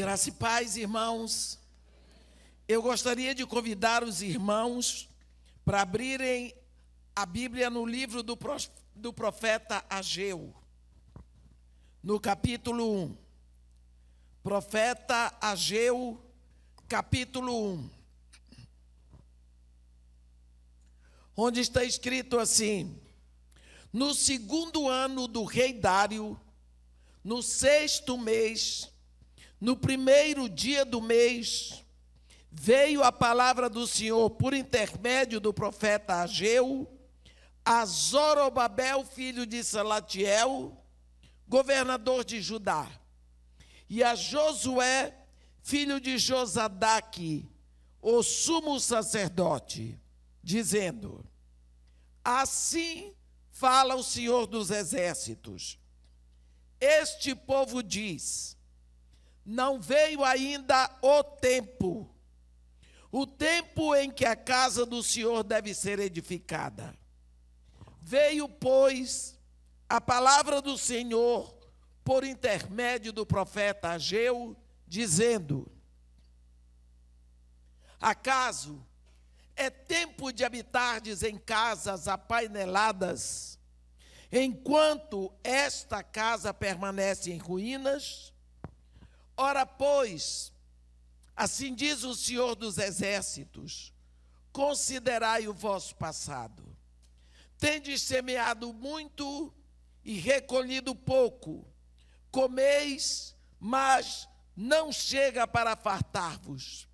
Graça e paz, irmãos. Eu gostaria de convidar os irmãos para abrirem a Bíblia no livro do profeta Ageu, no capítulo 1. Profeta Ageu, capítulo 1. Onde está escrito assim: no segundo ano do rei Dário, no 6º mês, no primeiro dia do mês, veio a palavra do Senhor por intermédio do profeta Ageu a Zorobabel, filho de Salatiel, governador de Judá, e a Josué, filho de Josadaque, o sumo sacerdote, dizendo: assim fala o Senhor dos exércitos, este povo diz: não veio ainda o tempo em que a casa do Senhor deve ser edificada. Veio, pois, a palavra do Senhor por intermédio do profeta Ageu, dizendo: acaso é tempo de habitardes em casas apaineladas, enquanto esta casa permanece em ruínas? Ora, pois, assim diz o Senhor dos exércitos: considerai o vosso passado. Tendes semeado muito e recolhido pouco. Comeis, mas não chega para fartar-vos.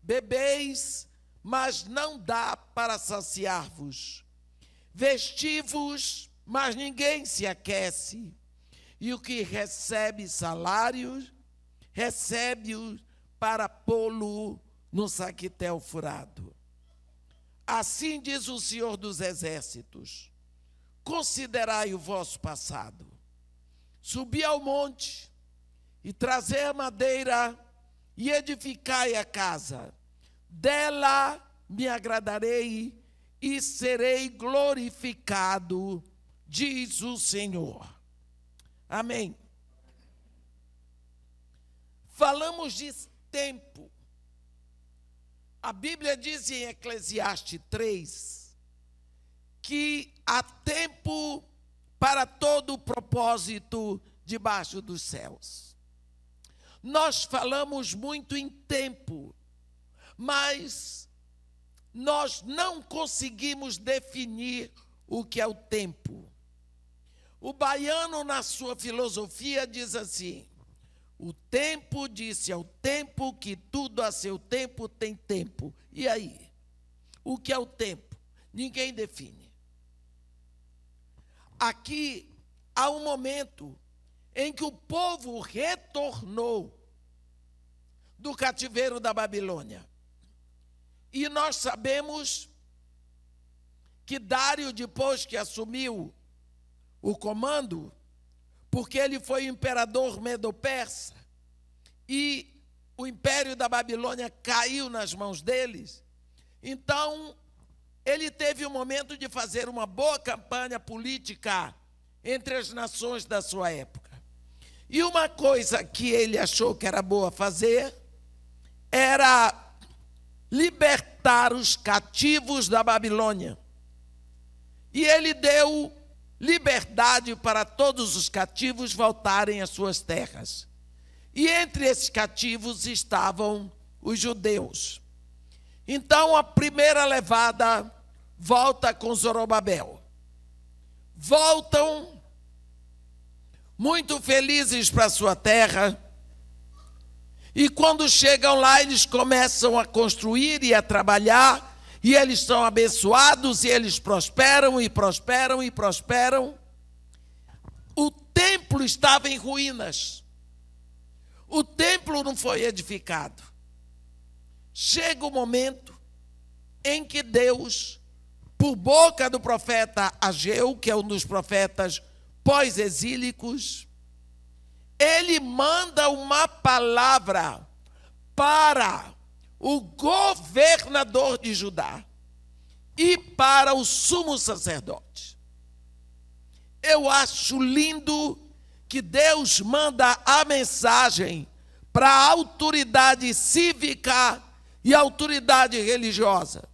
Bebeis, mas não dá para saciar-vos. Vesti-vos, mas ninguém se aquece. E o que recebe salários, recebe-o para pô-lo no saquitel furado. Assim diz o Senhor dos exércitos: considerai o vosso passado. Subi ao monte e trazei a madeira e edificai a casa. Dela me agradarei e serei glorificado, diz o Senhor. Amém. Falamos de tempo. A Bíblia diz em Eclesiastes 3 que há tempo para todo o propósito debaixo dos céus. Nós falamos muito em tempo, mas nós não conseguimos definir o que é o tempo. O baiano, na sua filosofia, diz assim: o tempo disse ao tempo que tudo a seu tempo tem tempo. E aí? O que é o tempo? Ninguém define. Aqui há um momento em que o povo retornou do cativeiro da Babilônia. E nós sabemos que Dário, depois que assumiu o comando, porque ele foi o imperador medo-persa, e o império da Babilônia caiu nas mãos deles, então ele teve o momento de fazer uma boa campanha política entre as nações da sua época. E uma coisa que ele achou que era boa fazer era libertar os cativos da Babilônia. E ele deu liberdade para todos os cativos voltarem às suas terras. E entre esses cativos estavam os judeus. Então a primeira levada volta com Zorobabel. Voltam muito felizes para a sua terra. E quando chegam lá, eles começam a construir e a trabalhar. E eles são abençoados, e eles prosperam, e prosperam, e prosperam. O templo estava em ruínas. O templo não foi edificado. Chega o momento em que Deus, por boca do profeta Ageu, que é um dos profetas pós-exílicos, ele manda uma palavra para o governador de Judá e para o sumo sacerdote. Eu acho lindo que Deus manda a mensagem para a autoridade cívica e autoridade religiosa.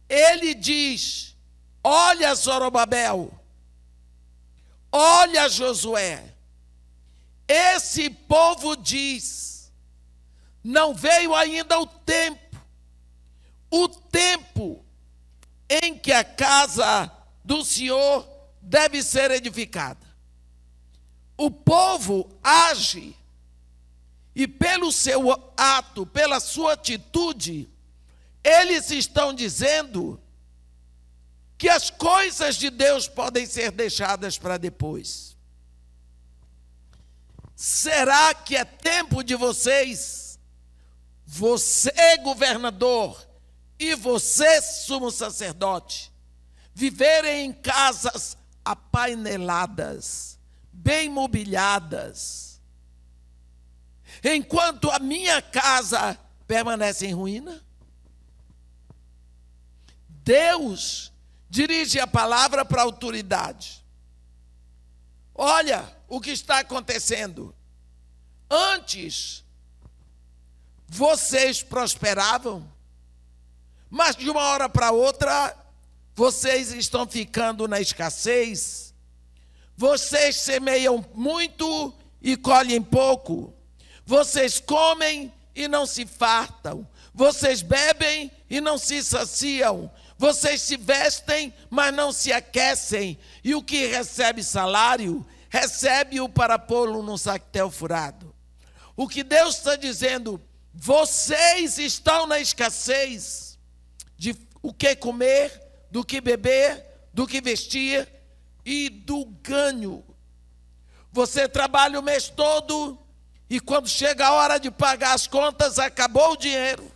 Ele diz: olha Zorobabel, olha Josué, esse povo diz, não veio ainda o tempo em que a casa do Senhor deve ser edificada. O povo age, e pelo seu ato, pela sua atitude, eles estão dizendo que as coisas de Deus podem ser deixadas para depois. Será que é tempo de vocês, você governador e você sumo sacerdote, viverem em casas apaineladas, bem mobiliadas, enquanto a minha casa permanece em ruína? Deus dirige a palavra para a autoridade. Olha o que está acontecendo. Antes, vocês prosperavam, mas de uma hora para outra, vocês estão ficando na escassez. Vocês semeiam muito e colhem pouco. Vocês comem e não se fartam. Vocês bebem e não se saciam. Vocês se vestem, mas não se aquecem. E o que recebe salário, recebe-o para pô-lo num sactel furado. O que Deus está dizendo: vocês estão na escassez de o que comer, do que beber, do que vestir e do ganho. Você trabalha o mês todo e quando chega a hora de pagar as contas, acabou o dinheiro.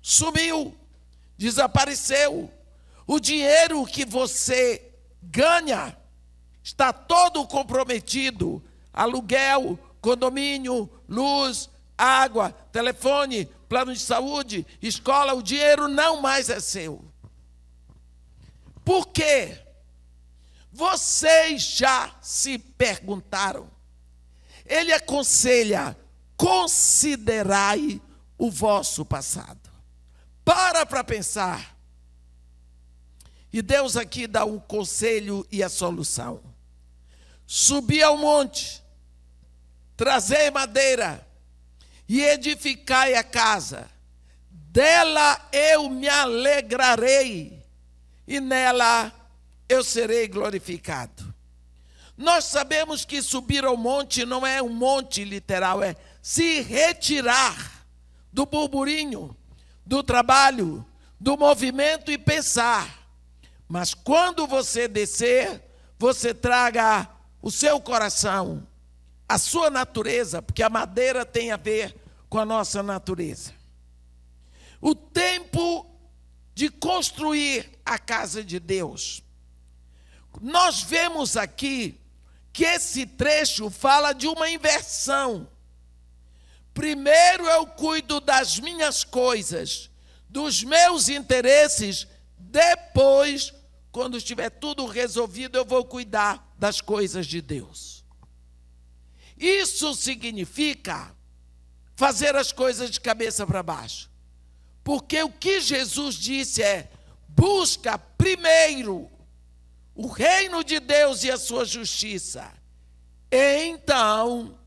Sumiu, desapareceu. O dinheiro que você ganha está todo comprometido. Aluguel, condomínio, luz, água, telefone, plano de saúde, escola, o dinheiro não mais é seu. Por quê? Vocês já se perguntaram? Ele aconselha: considerai o vosso passado. Para pensar. E Deus aqui dá um conselho e a solução. Subi ao monte, trazei madeira e edificai a casa. Dela eu me alegrarei e nela eu serei glorificado. Nós sabemos que subir ao monte não é um monte literal, é se retirar do burburinho, do trabalho, do movimento e pensar. Mas quando você descer, você traga o seu coração, a sua natureza, porque a madeira tem a ver com a nossa natureza. O tempo de construir a casa de Deus. Nós vemos aqui que esse trecho fala de uma inversão. Primeiro eu cuido das minhas coisas, dos meus interesses, depois, quando estiver tudo resolvido, eu vou cuidar das coisas de Deus. Isso significa fazer as coisas de cabeça para baixo. Porque o que Jesus disse é: busca primeiro o reino de Deus e a sua justiça. Então,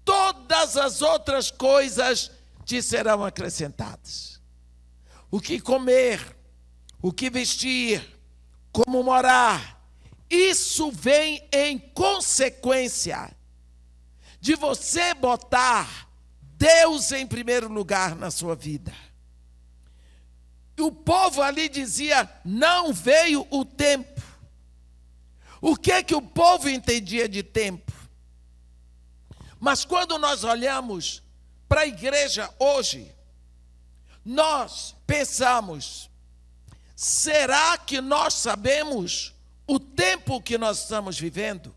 todas as outras coisas te serão acrescentadas. O que comer, o que vestir, como morar, isso vem em consequência de você botar Deus em primeiro lugar na sua vida. O povo ali dizia: não veio o tempo. O que o povo entendia de tempo? Mas quando nós olhamos para a igreja hoje, nós pensamos: será que nós sabemos o tempo que nós estamos vivendo?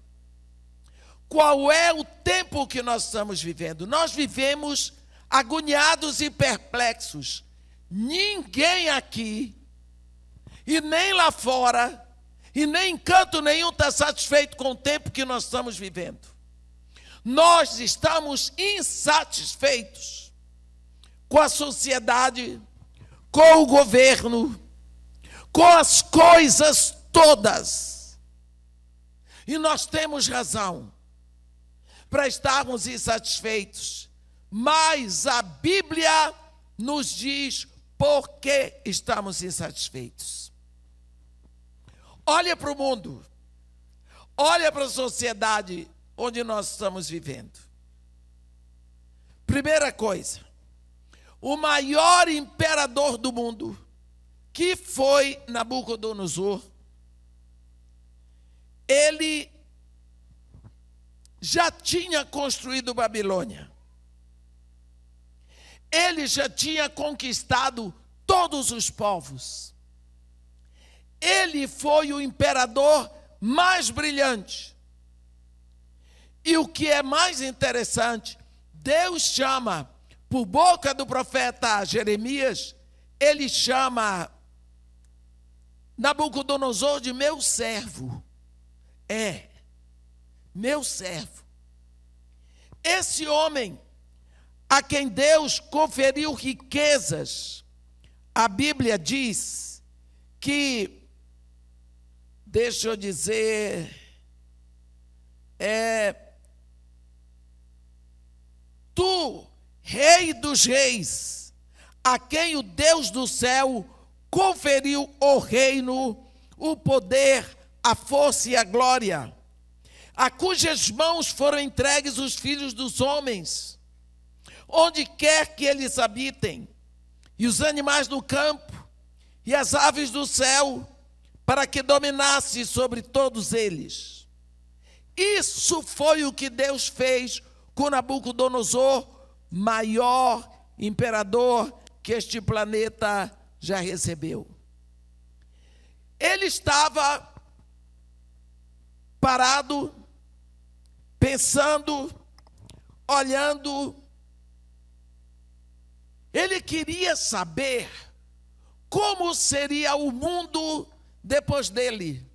Qual é o tempo que nós estamos vivendo? Nós vivemos agoniados e perplexos. Ninguém aqui, e nem lá fora, e nem em canto nenhum está satisfeito com o tempo que nós estamos vivendo. nós estamos insatisfeitos com a sociedade, com o governo, com as coisas todas. E nós temos razão para estarmos insatisfeitos, mas a Bíblia nos diz por que estamos insatisfeitos. Olha para o mundo, olha para a sociedade onde nós estamos vivendo. Primeira coisa, o maior imperador do mundo, que foi Nabucodonosor, ele já tinha construído Babilônia. Ele já tinha conquistado todos os povos. Ele foi o imperador mais brilhante. E o que é mais interessante, Deus chama, por boca do profeta Jeremias, ele chama Nabucodonosor de meu servo. Meu servo. Esse homem a quem Deus conferiu riquezas, a Bíblia diz que, deixa eu dizer, tu, Rei dos reis, a quem o Deus do céu conferiu o reino, o poder, a força e a glória, a cujas mãos foram entregues os filhos dos homens, onde quer que eles habitem, e os animais do campo, e as aves do céu, para que dominasse sobre todos eles. Isso foi o que Deus fez com Nabucodonosor, maior imperador que este planeta já recebeu. Ele estava parado, pensando, olhando. Ele queria saber como seria o mundo depois dele.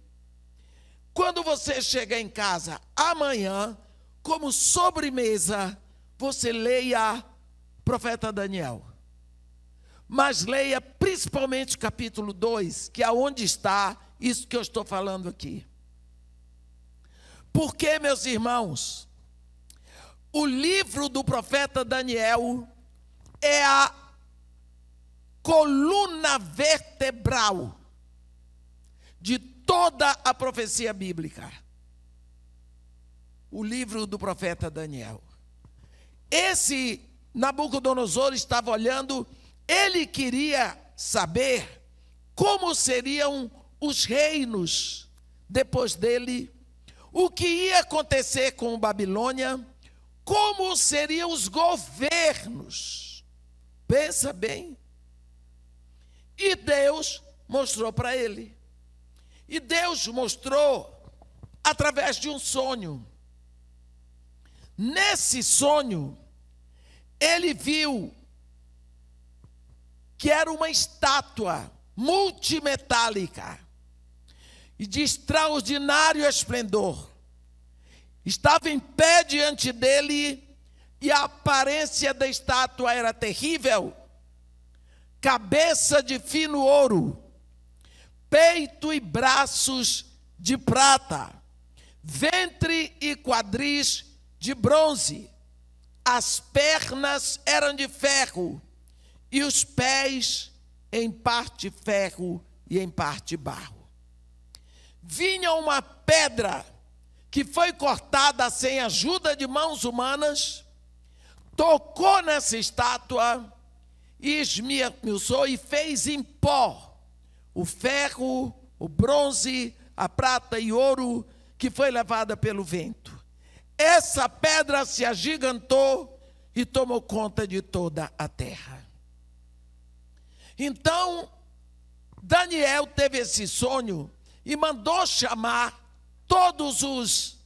Quando você chegar em casa amanhã, como sobremesa, você leia o profeta Daniel. Mas leia principalmente o capítulo 2, que é onde está isso que eu estou falando aqui. Porque, meus irmãos, o livro do profeta Daniel é a coluna vertebral de toda a profecia bíblica. O livro do profeta Daniel. Esse Nabucodonosor estava olhando, ele queria saber como seriam os reinos depois dele, o que ia acontecer com Babilônia, como seriam os governos. Pensa bem. E Deus mostrou para ele. E Deus mostrou através de um sonho. Nesse sonho, ele viu que era uma estátua multimetálica e de extraordinário esplendor. Estava em pé diante dele e a aparência da estátua era terrível. Cabeça de fino ouro, peito e braços de prata, ventre e quadris de bronze, as pernas eram de ferro e os pés em parte ferro e em parte barro. Vinha uma pedra que foi cortada sem ajuda de mãos humanas, tocou nessa estátua e esmiuçou e fez em pó o ferro, o bronze, a prata e ouro que foi levada pelo vento. Essa pedra se agigantou e tomou conta de toda a terra. Então, Daniel teve esse sonho e mandou chamar todos os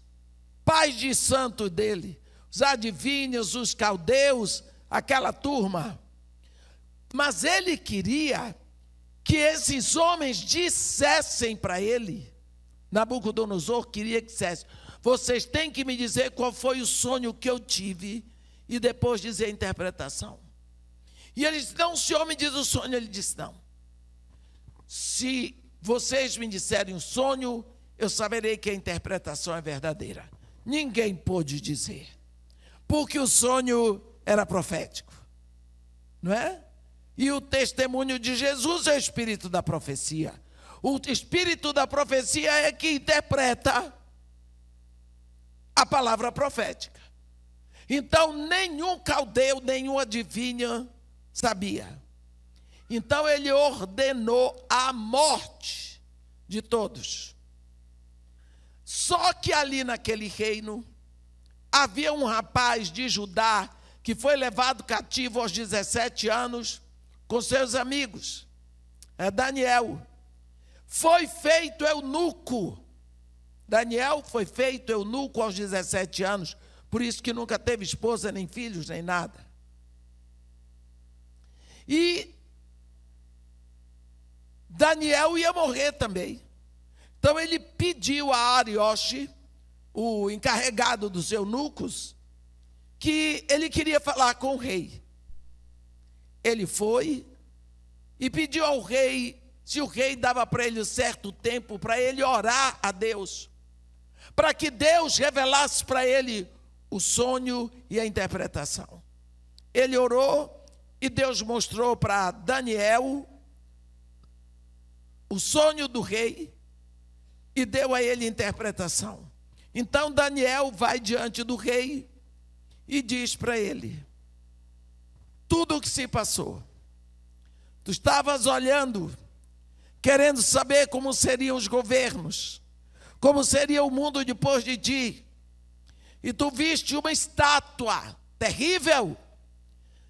pais de santo dele, os adivinhos, os caldeus, aquela turma. Mas ele queria que esses homens dissessem para ele, Nabucodonosor queria que dissesse, vocês têm que me dizer qual foi o sonho que eu tive e depois dizer a interpretação. E ele disse: não, o senhor me diz o sonho. Ele disse: não. Se vocês me disserem o sonho, eu saberei que a interpretação é verdadeira. Ninguém pôde dizer, porque o sonho era profético, não é? E o testemunho de Jesus é o espírito da profecia. O espírito da profecia é que interpreta a palavra profética. Então, nenhum caldeu, nenhum adivinha sabia. Então, ele ordenou a morte de todos. Só que ali naquele reino, havia um rapaz de Judá que foi levado cativo aos 17 anos com seus amigos. É Daniel. Foi feito eunuco. Daniel foi feito eunuco aos 17 anos, por isso que nunca teve esposa, nem filhos, nem nada. E Daniel ia morrer também. Então ele pediu a Arioche, o encarregado dos eunucos, que ele queria falar com o rei. Ele foi e pediu ao rei se o rei dava para ele um certo tempo para ele orar a Deus, para que Deus revelasse para ele o sonho e a interpretação. Ele orou e Deus mostrou para Daniel o sonho do rei e deu a ele interpretação. Então Daniel vai diante do rei e diz para ele tudo o que se passou. Tu estavas olhando, querendo saber como seriam os governos, como seria o mundo depois de ti. E tu viste uma estátua terrível,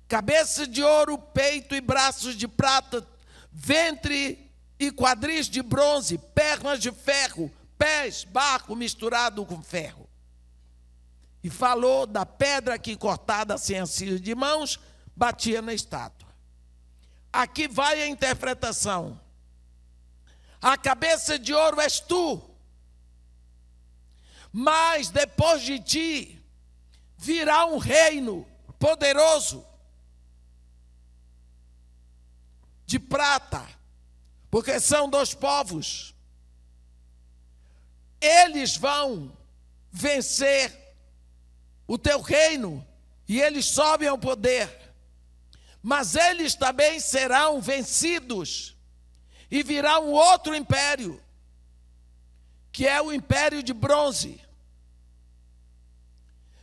cabeça de ouro, peito e braços de prata, ventre e quadris de bronze, pernas de ferro, pés, barro misturado com ferro. E falou da pedra que, cortada sem auxílio de mãos, batia na estátua. Aqui vai a interpretação. A cabeça de ouro és tu, mas depois de ti virá um reino poderoso de prata, porque são 2 povos. Eles vão vencer o teu reino e eles sobem ao poder, mas eles também serão vencidos e virá um outro império, que é o império de bronze.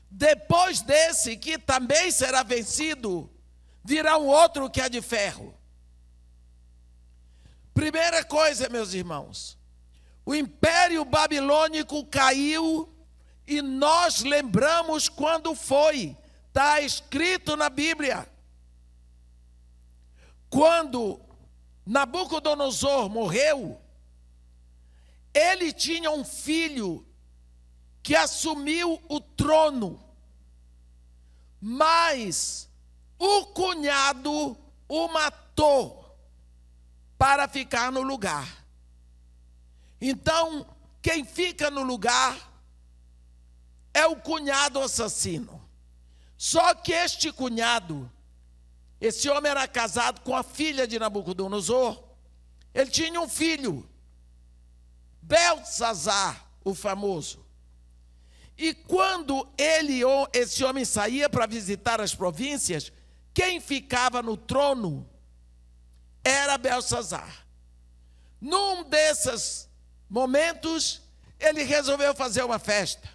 Depois desse, que também será vencido, virá um outro que é de ferro. Primeira coisa, meus irmãos, o império babilônico caiu e nós lembramos quando foi. Está escrito na Bíblia. Quando Nabucodonosor morreu, ele tinha um filho que assumiu o trono, mas o cunhado o matou para ficar no lugar. Então, quem fica no lugar é o cunhado assassino. Só que este cunhado, esse homem era casado com a filha de Nabucodonosor. Ele tinha um filho, Belsazar, o famoso. E quando esse homem saía para visitar as províncias, quem ficava no trono era Belsazar. Num desses momentos, ele resolveu fazer uma festa.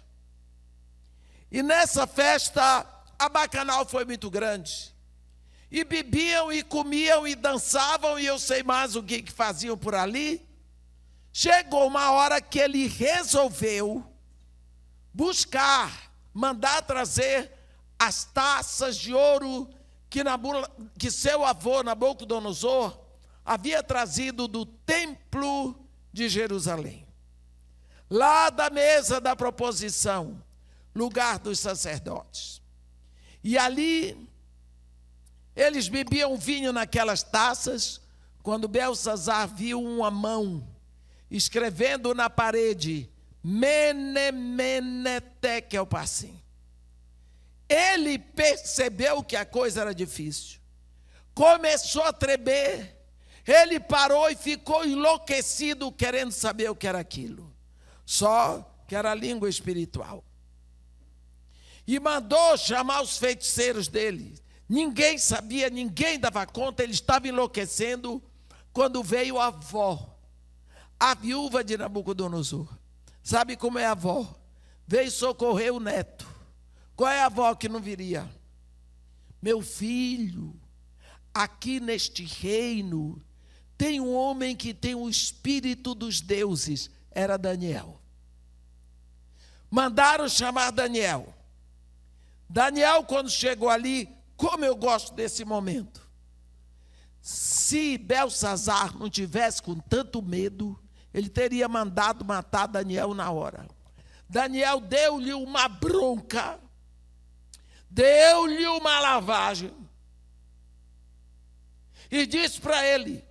E nessa festa, a bacanal foi muito grande. E bebiam, e comiam, e dançavam, e eu sei mais o que faziam por ali. Chegou uma hora que ele resolveu mandar trazer as taças de ouro que seu avô Nabucodonosor havia trazido do templo de Jerusalém. Lá da mesa da proposição, lugar dos sacerdotes. E ali, eles bebiam vinho naquelas taças, quando Belsazar viu uma mão escrevendo na parede, Menemenetekelpassim. Ele percebeu que a coisa era difícil. Começou a tremer. Ele parou e ficou enlouquecido, querendo saber o que era aquilo. Só que era a língua espiritual. E mandou chamar os feiticeiros dele. Ninguém sabia, ninguém dava conta, ele estava enlouquecendo quando veio a avó, a viúva de Nabucodonosor. Sabe como é a avó? Veio socorrer o neto. Qual é a avó que não viria? Meu filho, aqui neste reino tem um homem que tem o espírito dos deuses. Era Daniel. Mandaram chamar Daniel. Daniel, quando chegou ali, como eu gosto desse momento. Se Belsazar não tivesse com tanto medo, ele teria mandado matar Daniel na hora. Daniel deu-lhe uma bronca, deu-lhe uma lavagem e disse para ele: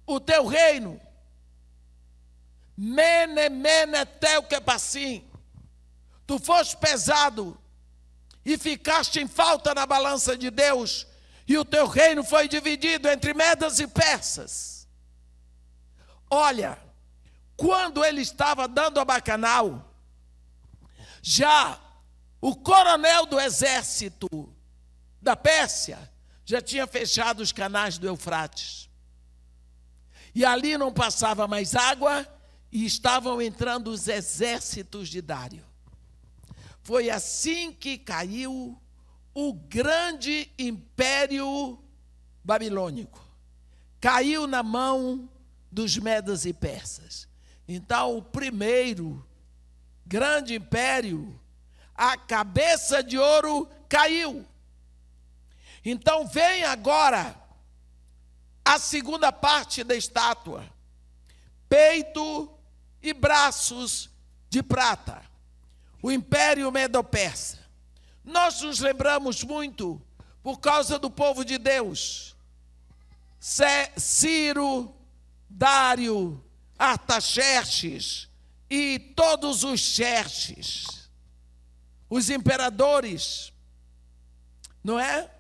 o teu reino, menemenetekelpassim, tu foste pesado e ficaste em falta na balança de Deus, e o teu reino foi dividido entre medas e persas. Olha, quando ele estava dando a bacanal, já o coronel do exército da Pérsia já tinha fechado os canais do Eufrates. E ali não passava mais água e estavam entrando os exércitos de Dário. Foi assim que caiu o grande império babilônico. Caiu na mão dos medas e persas. Então, o primeiro grande império, a cabeça de ouro, caiu. Então, vem agora a segunda parte da estátua: peito e braços de prata. O Império Medo-Persa. Nós nos lembramos muito por causa do povo de Deus. Ciro, Dário, Artaxerxes e todos os Xerxes, os imperadores, não é?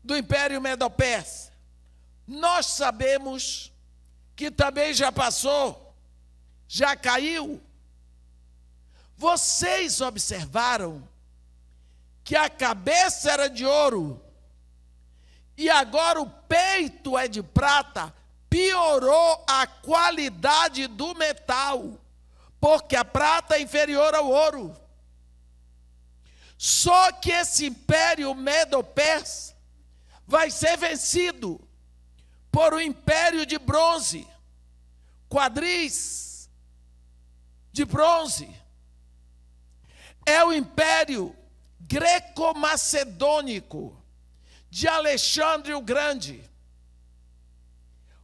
Do Império Medo-Persa. Nós sabemos que também já passou, já caiu. Vocês observaram que a cabeça era de ouro e agora o peito é de prata? Piorou a qualidade do metal, porque a prata é inferior ao ouro. Só que esse império medo-persa vai ser vencido por um império de bronze, quadris de bronze. É o império greco-macedônico de Alexandre o Grande,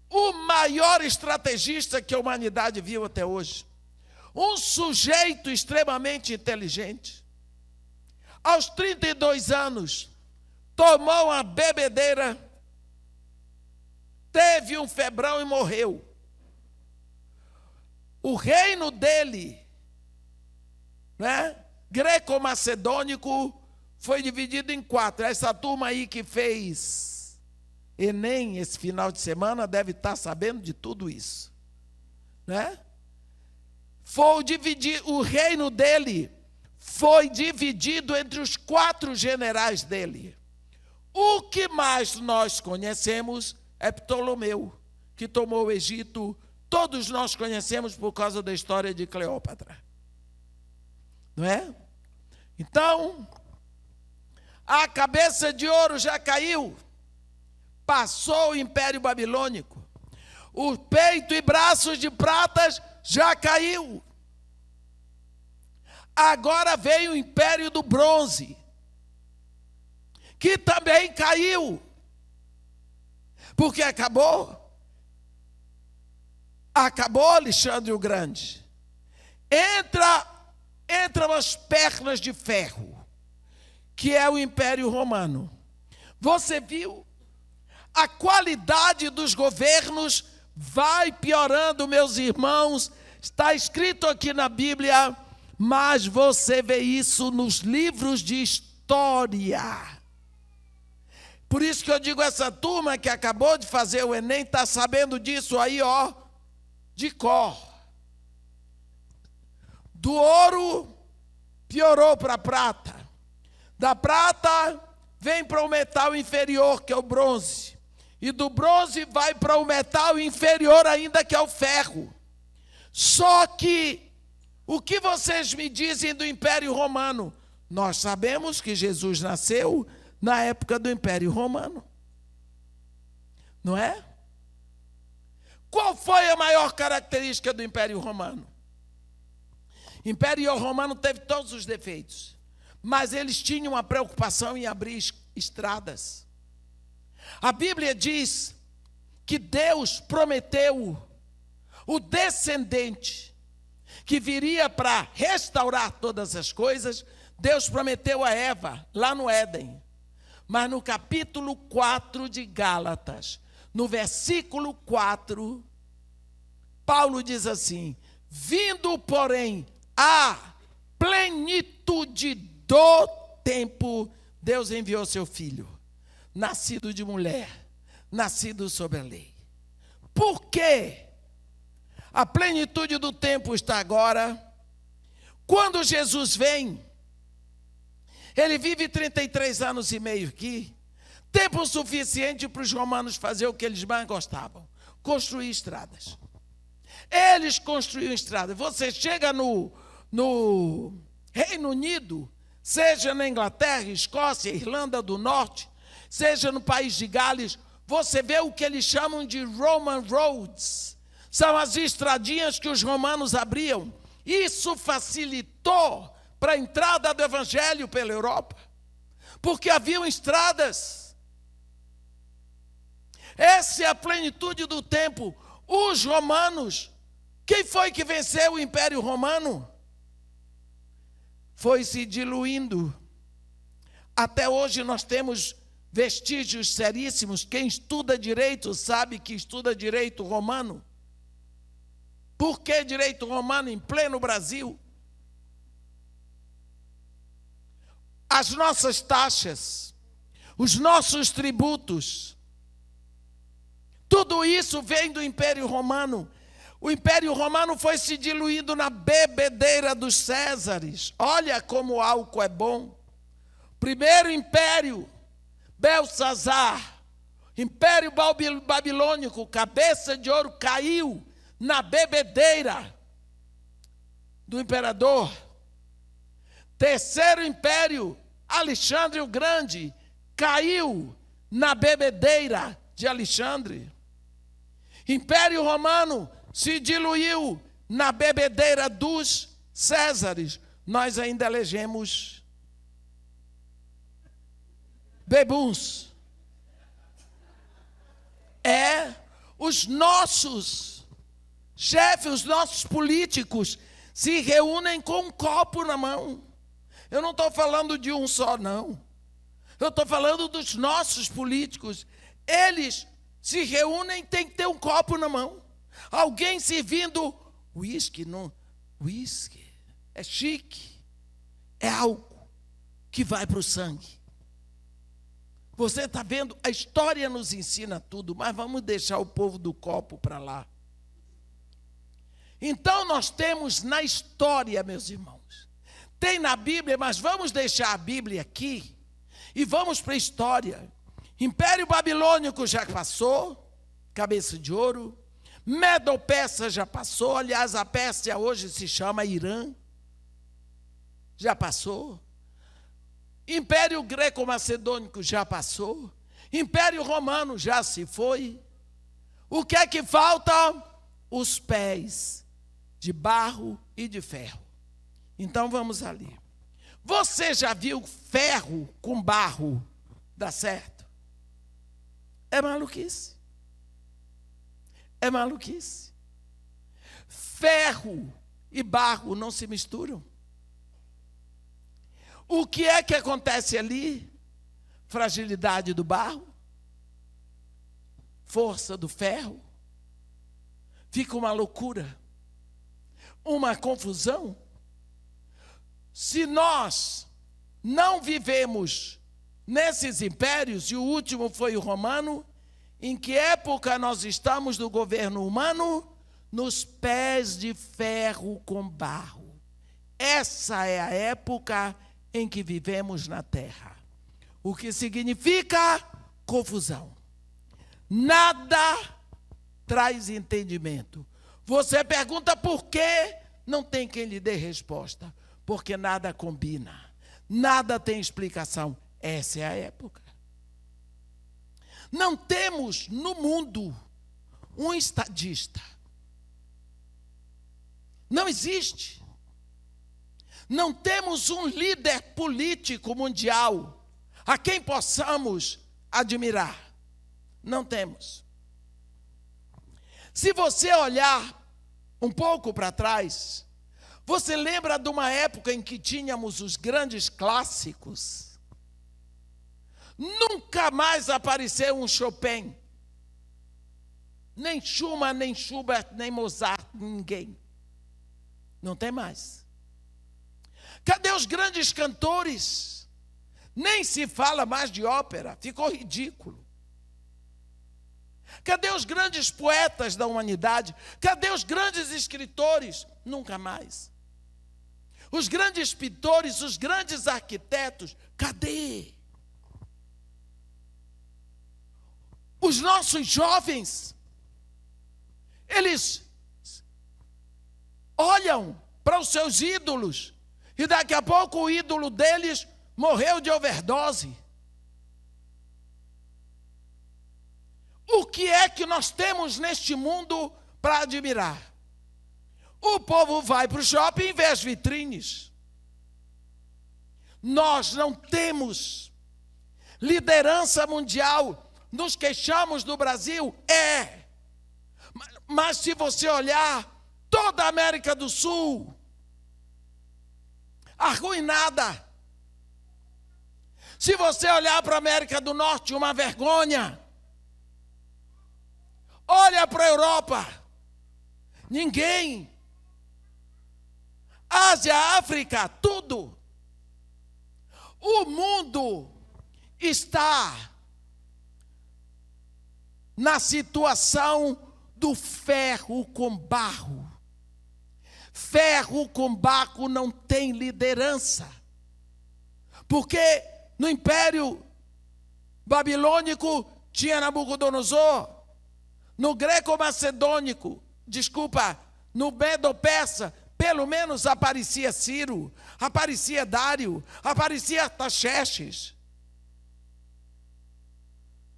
o maior estrategista que a humanidade viu até hoje. Um sujeito extremamente inteligente. Aos 32 anos, tomou uma bebedeira, teve um febrão e morreu. O reino dele, né, greco-macedônico, foi dividido em 4. Essa turma aí que fez Enem esse final de semana deve estar sabendo de tudo isso, né? O reino dele foi dividido entre os 4 generais dele. O que mais nós conhecemos é Ptolomeu, que tomou o Egito. Todos nós conhecemos por causa da história de Cleópatra, não é? Então, a cabeça de ouro já caiu, passou o Império Babilônico. O peito e braços de pratas já caiu. Agora veio o Império do Bronze, que também caiu, porque acabou Alexandre o Grande. Entra as pernas de ferro, que é o Império Romano. Você viu? A qualidade dos governos vai piorando, meus irmãos, está escrito aqui na Bíblia, mas você vê isso nos livros de história. Por isso que eu digo, essa turma que acabou de fazer o Enem está sabendo disso aí, ó, de cor. Do ouro piorou para a prata. Da prata vem para o metal inferior, que é o bronze. E do bronze vai para o metal inferior ainda, que é o ferro. Só que, o que vocês me dizem do Império Romano? Nós sabemos que Jesus nasceu na época do Império Romano. Não é? Qual foi a maior característica do Império Romano? O Império Romano teve todos os defeitos, mas eles tinham uma preocupação em abrir estradas. A Bíblia diz que Deus prometeu o descendente que viria para restaurar todas as coisas. Deus prometeu a Eva, lá no Éden. Mas no capítulo 4 de Gálatas, no versículo 4, Paulo diz assim: vindo, porém, a plenitude do tempo, Deus enviou seu filho, nascido de mulher, nascido sob a lei. Por quê? A plenitude do tempo está agora. Quando Jesus vem, ele vive 33 anos e meio aqui, tempo suficiente para os romanos fazer o que eles mais gostavam: construir estradas. Eles construíam estradas. Você chega no Reino Unido, seja na Inglaterra, Escócia, Irlanda do Norte, seja no país de Gales, você vê o que eles chamam de Roman Roads. São as estradinhas que os romanos abriam. Isso facilitou para a entrada do Evangelho pela Europa, porque haviam estradas. Essa é a plenitude do tempo. Os romanos, quem foi que venceu o Império Romano? Foi se diluindo. Até hoje nós temos vestígios seríssimos. Quem estuda direito sabe que estuda direito romano. Por que direito romano em pleno Brasil? As nossas taxas, os nossos tributos, tudo isso vem do Império Romano. O Império Romano foi se diluindo na bebedeira dos Césares. Olha como o álcool é bom. Primeiro império, Belsazar, Império Babilônico, cabeça de ouro, caiu na bebedeira do imperador. Terceiro império, Alexandre o Grande, caiu na bebedeira de Alexandre. Império Romano se diluiu na bebedeira dos Césares. Nós ainda elegemos bebuns. Os nossos chefes, os nossos políticos se reúnem com um copo na mão. Eu não estou falando de um só, não. Eu estou falando dos nossos políticos. Eles se reúnem, tem que ter um copo na mão. Alguém servindo uísque, não. Uísque é chique. É algo que vai para o sangue. Você está vendo? A história nos ensina tudo, mas vamos deixar o povo do copo para lá. Então nós temos na história, meus irmãos, tem na Bíblia, mas vamos deixar a Bíblia aqui e vamos para a história. Império Babilônico já passou, cabeça de ouro. Medo-Persa já passou, aliás, a Pérsia hoje se chama Irã. Já passou. Império Greco-Macedônico já passou. Império Romano já se foi. O que é que falta? Os pés de barro e de ferro. Então vamos ali. Você já viu ferro com barro dar certo? É maluquice. É maluquice. Ferro e barro não se misturam. O que é que acontece ali? Fragilidade do barro, força do ferro. Fica uma loucura. uma confusão? Se nós não vivemos nesses impérios, e o último foi o romano, em que época nós estamos do governo humano? Nos pés de ferro com barro. Essa é a época em que vivemos na terra. O que significa confusão. Nada traz entendimento. Você pergunta por quê? Não tem quem lhe dê resposta. Porque nada combina. Nada tem explicação. Essa é a época. Não temos no mundo um estadista. Não existe. Não temos um líder político mundial a quem possamos admirar. Não temos. Se você olhar um pouco para trás, você lembra de uma época em que tínhamos os grandes clássicos? Nunca mais apareceu um Chopin. Nem Schumann, nem Schubert, nem Mozart, ninguém. Não tem mais. Cadê os grandes cantores? Nem se fala mais de ópera, ficou ridículo. Cadê os grandes poetas da humanidade? Cadê os grandes escritores? Nunca mais. Os grandes pintores, os grandes arquitetos, cadê? Os nossos jovens, eles olham para os seus ídolos e daqui a pouco o ídolo deles morreu de overdose. O que é que nós temos neste mundo para admirar? O povo vai para o shopping e vê as vitrines. Nós não temos liderança mundial. Nos queixamos do Brasil? É. Mas se você olhar, toda a América do Sul, arruinada. Se você olhar para a América do Norte, uma vergonha. Olha para a Europa, ninguém. Ásia, África, tudo. O mundo está na situação do ferro com barro. Ferro com barro não tem liderança. Porque no Império Babilônico tinha Nabucodonosor. No greco-macedônico, no medo-persa, pelo menos aparecia Ciro, aparecia Dário, aparecia Artaxerxes.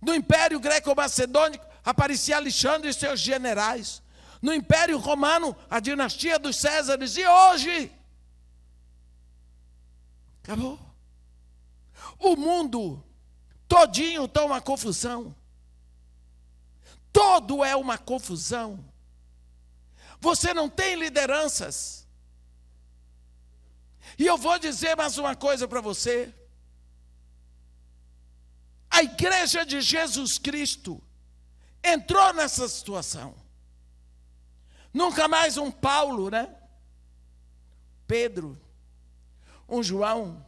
No Império greco-macedônico, aparecia Alexandre e seus generais. No Império Romano, a dinastia dos Césares. E hoje? Acabou. O mundo todinho está uma confusão. Todo é uma confusão. Você não tem lideranças. E eu vou dizer mais uma coisa para você. A igreja de Jesus Cristo entrou nessa situação. Nunca mais um Paulo, né? Pedro, um João.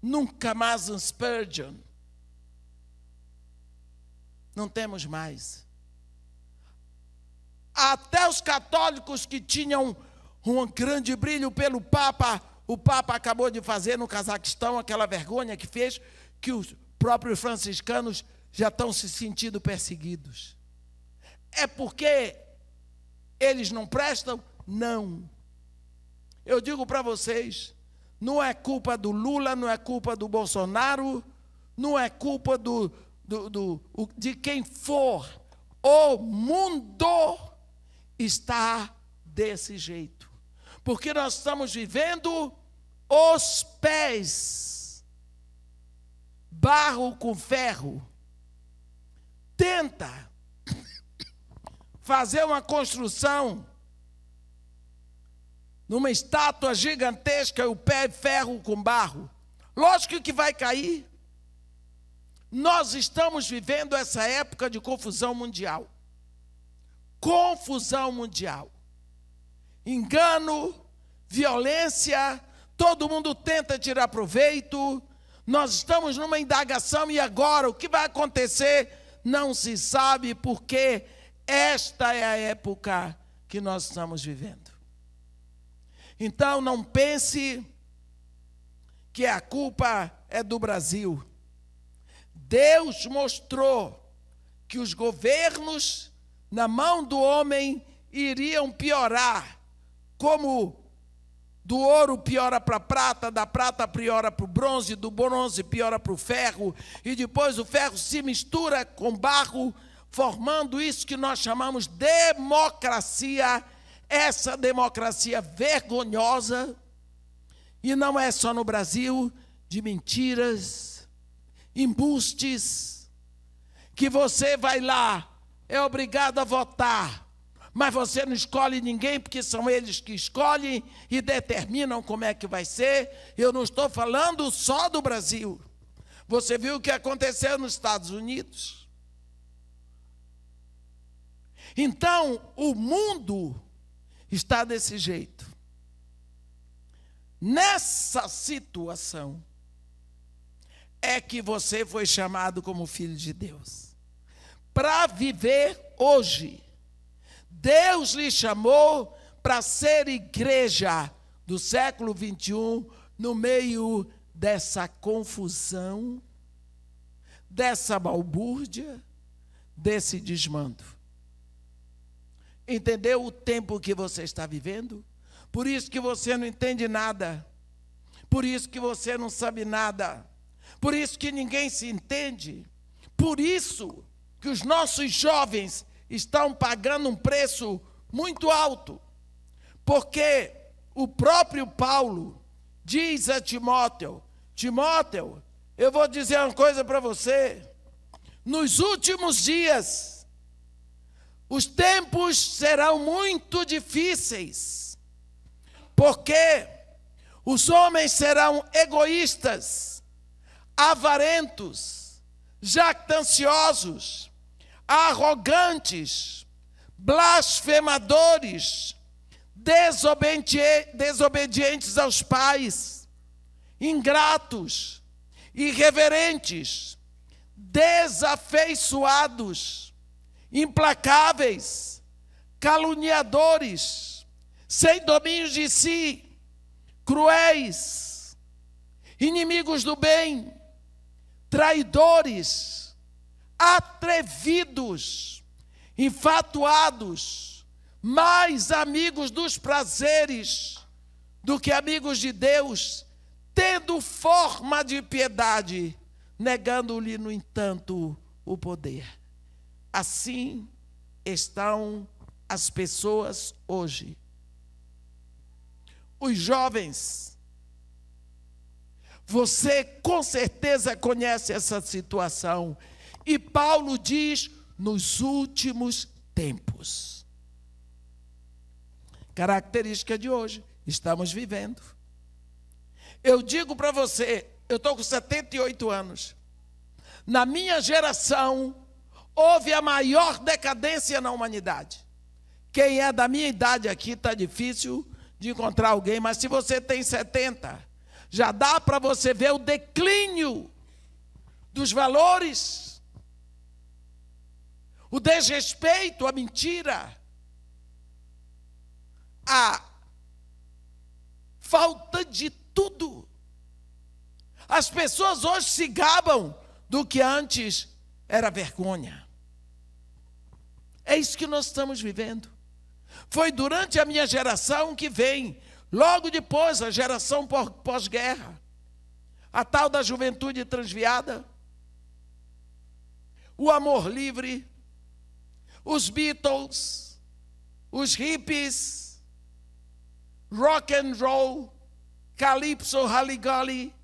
Nunca mais um Spurgeon. Não temos mais. Até os católicos que tinham um grande brilho pelo Papa, o Papa acabou de fazer no Cazaquistão aquela vergonha que fez, que os próprios franciscanos já estão se sentindo perseguidos. É porque eles não prestam? Não. Eu digo para vocês, não é culpa do Lula, não é culpa do Bolsonaro, não é culpa de quem for. O mundo está desse jeito. Porque nós estamos vivendo os pés. Barro com ferro. Tenta fazer uma construção numa estátua gigantesca e o pé é ferro com barro. Lógico que vai cair. Nós estamos vivendo essa época de confusão mundial. Confusão mundial. engano, violência, todo mundo tenta tirar proveito. Nós estamos numa indagação e agora o que vai acontecer não se sabe, porque esta é a época que nós estamos vivendo. Então não pense que a culpa é do Brasil. Deus mostrou que os governos na mão do homem iriam piorar, como do ouro piora para a prata, da prata piora para o bronze, do bronze piora para o ferro, e depois o ferro se mistura com barro, formando isso que nós chamamos democracia, essa democracia vergonhosa, e não é só no Brasil, de mentiras, embustes, que você vai lá, é obrigado a votar, mas você não escolhe ninguém, porque são eles que escolhem e determinam como é que vai ser. Eu não estou falando só do Brasil. Você viu o que aconteceu nos Estados Unidos? Então, o mundo está desse jeito. Nessa situação é que você foi chamado como filho de Deus, para viver hoje. Deus lhe chamou para ser igreja do século 21, no meio dessa confusão, dessa balbúrdia, desse desmando. Entendeu o tempo que você está vivendo? Por isso que você não entende nada. Por isso que você não sabe nada. Por isso que ninguém se entende. Por isso que os nossos jovens estão pagando um preço muito alto. Porque o próprio Paulo diz a Timóteo: Timóteo, eu vou dizer uma coisa para você. Nos últimos dias, os tempos serão muito difíceis, porque os homens serão egoístas, avarentos, jactanciosos, arrogantes, blasfemadores, desobedientes aos pais, ingratos, irreverentes, desafeiçoados, implacáveis, caluniadores, sem domínio de si, cruéis, inimigos do bem, traidores, atrevidos, infatuados, mais amigos dos prazeres do que amigos de Deus, tendo forma de piedade, negando-lhe, no entanto, o poder. Assim estão as pessoas hoje. Os jovens, você com certeza conhece essa situação. E Paulo diz, nos últimos tempos. Característica de hoje, estamos vivendo. Eu digo para você, eu estou com 78 anos. Na minha geração, houve a maior decadência na humanidade. Quem é da minha idade aqui, está difícil de encontrar alguém, mas se você tem 70, já dá para você ver o declínio dos valores, o desrespeito, a mentira, a falta de tudo. As pessoas hoje se gabam do que antes era vergonha. É isso que nós estamos vivendo. Foi durante a minha geração que vem, logo depois, a geração pós-guerra, a tal da juventude transviada, o amor livre, os Beatles, os hippies, rock and roll, calypso, rally-gally,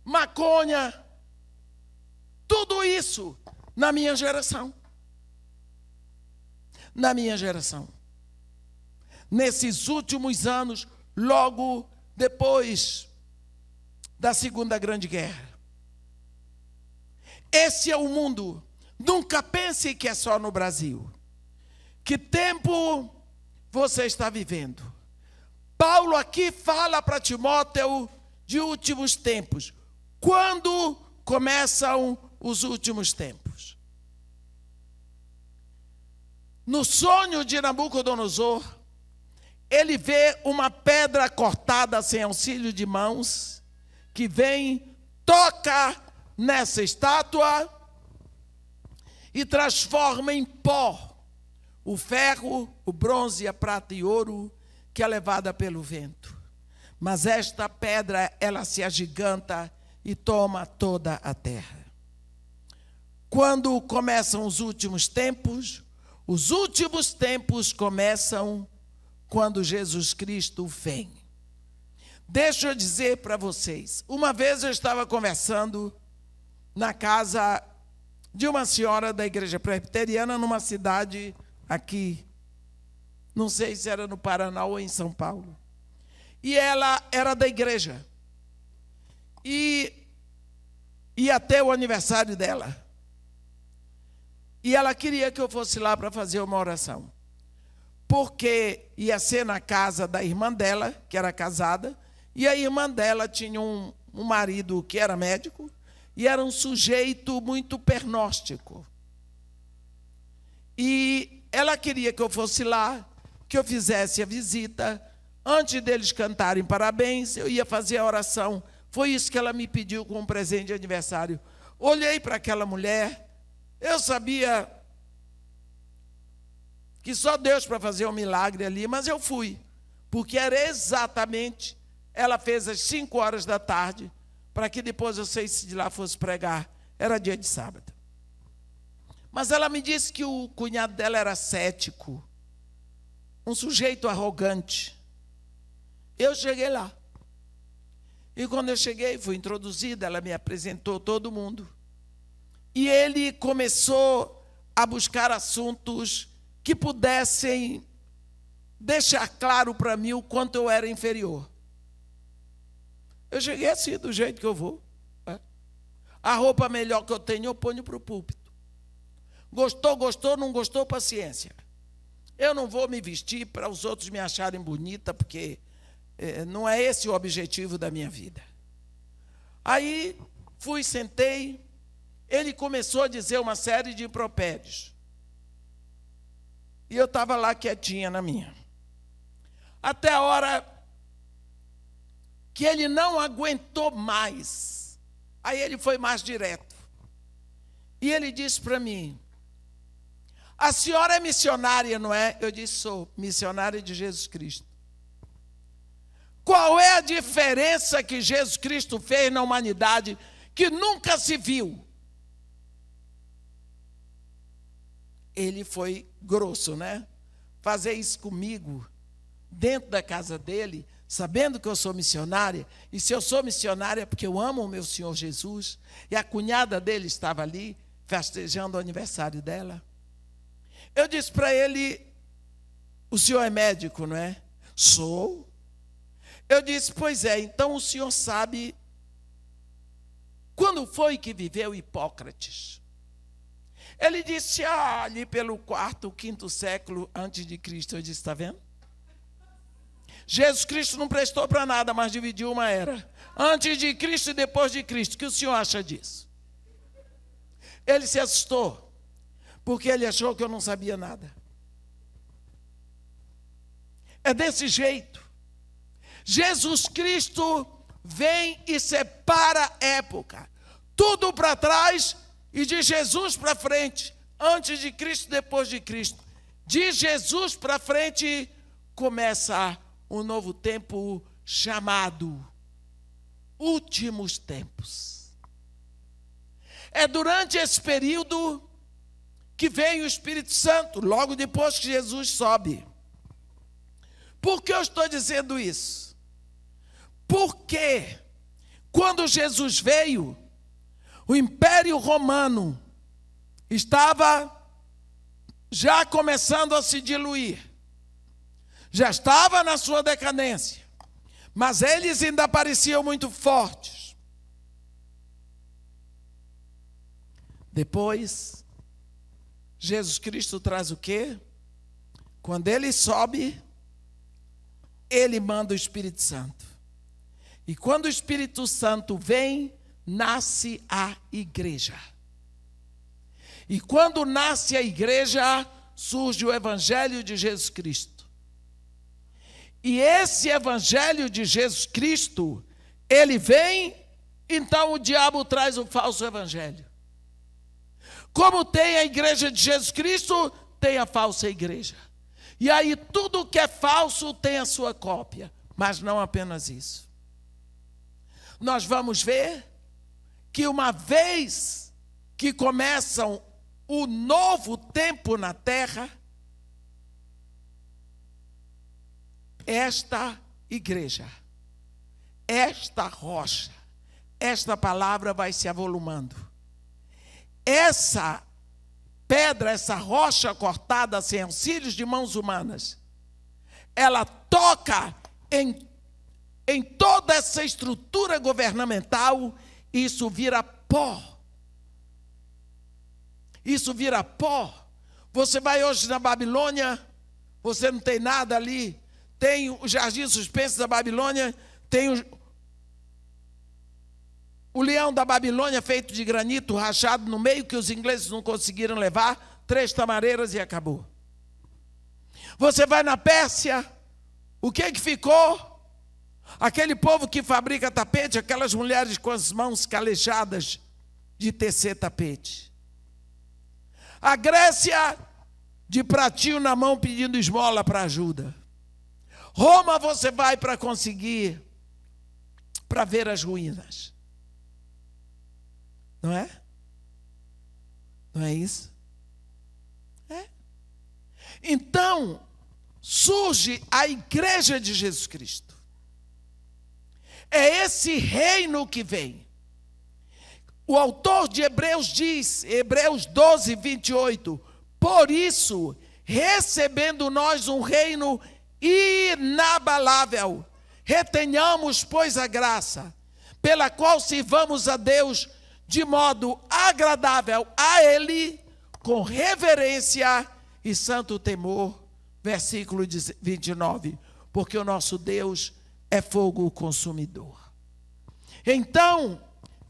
maconha, tudo isso na minha geração. Na minha geração. Nesses últimos anos, logo depois da Segunda Grande Guerra. Esse é o mundo. Nunca pense que é só no Brasil. Que tempo você está vivendo? Paulo aqui fala para Timóteo de últimos tempos. Quando começam os últimos tempos? No sonho de Nabucodonosor, ele vê uma pedra cortada sem auxílio de mãos, que vem, toca nessa estátua e transforma em pó o ferro, o bronze, a prata e ouro, que é levada pelo vento. Mas esta pedra, ela se agiganta e toma toda a terra. Quando começam os últimos tempos começam quando Jesus Cristo vem. Deixa eu dizer para vocês, uma vez eu estava conversando na casa de uma senhora da igreja presbiteriana numa cidade aqui, não sei se era no Paraná ou em São Paulo, e ela era da igreja, e ia ter o aniversário dela, e ela queria que eu fosse lá para fazer uma oração, porque ia ser na casa da irmã dela, que era casada, e a irmã dela tinha um marido que era médico, e era um sujeito muito pernóstico. E ela queria que eu fosse lá, que eu fizesse a visita. Antes deles cantarem parabéns, eu ia fazer a oração. Foi isso que ela me pediu como presente de aniversário. Olhei para aquela mulher, eu sabia que só Deus para fazer um milagre ali, mas eu fui, porque era exatamente, ela fez às 5 horas da tarde, para que depois eu saísse de lá fosse pregar. Era dia de sábado. Mas ela me disse que o cunhado dela era cético, um sujeito arrogante. Eu cheguei lá. E quando eu cheguei, fui introduzida, ela me apresentou todo mundo. E ele começou a buscar assuntos que pudessem deixar claro para mim o quanto eu era inferior. Eu cheguei assim, do jeito que eu vou. A roupa melhor que eu tenho, eu ponho para o púlpito. Gostou, gostou, não gostou, paciência. Eu não vou me vestir para os outros me acharem bonita, porque não é esse o objetivo da minha vida. Aí, fui, sentei, ele começou a dizer uma série de impropérios. E eu estava lá quietinha na minha. Até a hora que ele não aguentou mais. Aí ele foi mais direto. E ele disse para mim: a senhora é missionária, não é? Eu disse: sou missionária de Jesus Cristo. Qual é a diferença que Jesus Cristo fez na humanidade que nunca se viu? Ele foi grosso, né? Fazer isso comigo, dentro da casa dele, sabendo que eu sou missionária, e se eu sou missionária é porque eu amo o meu Senhor Jesus, e a cunhada dele estava ali, festejando o aniversário dela. Eu disse para ele: o senhor é médico, não é? Sou. Eu disse: pois é, então o senhor sabe quando foi que viveu Hipócrates? Ele disse: ali pelo 4º, 5º século antes de Cristo. Eu disse: está vendo? Jesus Cristo não prestou para nada, mas dividiu uma era. Antes de Cristo e depois de Cristo. O que o senhor acha disso? Ele se assustou, porque ele achou que eu não sabia nada. É desse jeito. Jesus Cristo vem e separa a época. Tudo para trás e de Jesus para frente. Antes de Cristo, depois de Cristo. De Jesus para frente começa um novo tempo chamado últimos tempos. É durante esse período que vem o Espírito Santo, logo depois que Jesus sobe. Por que eu estou dizendo isso? Porque quando Jesus veio, o Império Romano estava já começando a se diluir. Já estava na sua decadência. Mas eles ainda pareciam muito fortes. Depois, Jesus Cristo traz o quê? Quando ele sobe, ele manda o Espírito Santo. E quando o Espírito Santo vem, nasce a igreja. E quando nasce a igreja, surge o Evangelho de Jesus Cristo. E esse Evangelho de Jesus Cristo, ele vem, então o diabo traz o falso evangelho. Como tem a igreja de Jesus Cristo, tem a falsa igreja. E aí tudo que é falso tem a sua cópia. Mas não apenas isso. Nós vamos ver que uma vez que começam o novo tempo na terra, esta igreja, esta rocha, esta palavra vai se avolumando. Essa pedra, essa rocha cortada sem auxílios de mãos humanas, ela toca em toda essa estrutura governamental, e isso vira pó. Isso vira pó. Você vai hoje na Babilônia, você não tem nada ali, tem o jardim suspenso da Babilônia, tem o leão da Babilônia feito de granito, rachado no meio, que os ingleses não conseguiram levar, 3 tamareiras e acabou. Você vai na Pérsia, o que ficou? Aquele povo que fabrica tapete, aquelas mulheres com as mãos calejadas de tecer tapete. A Grécia, de pratinho na mão pedindo esmola para ajuda. Roma você vai para conseguir, para ver as ruínas. Não é? Não é isso? É. Então, surge a igreja de Jesus Cristo. É esse reino que vem. O autor de Hebreus diz, Hebreus 12, 28, por isso, recebendo nós um reino inabalável, retenhamos, pois, a graça, pela qual sirvamos a Deus de modo agradável a Ele, com reverência e santo temor. Versículo 29, porque o nosso Deus é fogo consumidor. Então,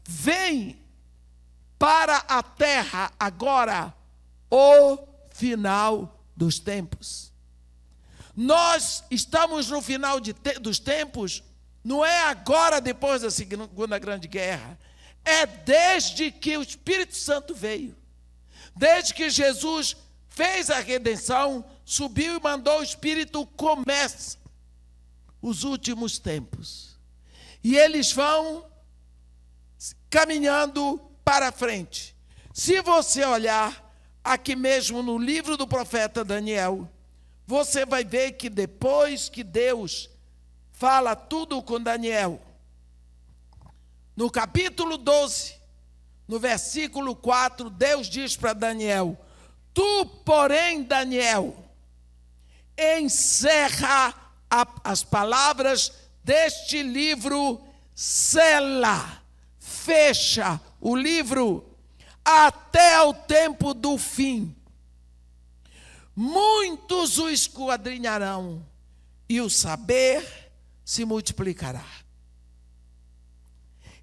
vem para a terra agora o final dos tempos. Nós estamos no final dos tempos, não é agora depois da Segunda Grande Guerra, é desde que o Espírito Santo veio, desde que Jesus fez a redenção, subiu e mandou o Espírito, começa os últimos tempos. E eles vão caminhando para frente. Se você olhar aqui mesmo no livro do profeta Daniel, você vai ver que depois que Deus fala tudo com Daniel, no capítulo 12, no versículo 4, Deus diz para Daniel: tu, porém, Daniel, encerra as palavras deste livro, sela, fecha o livro até o tempo do fim. Muitos o esquadrinharão e o saber se multiplicará.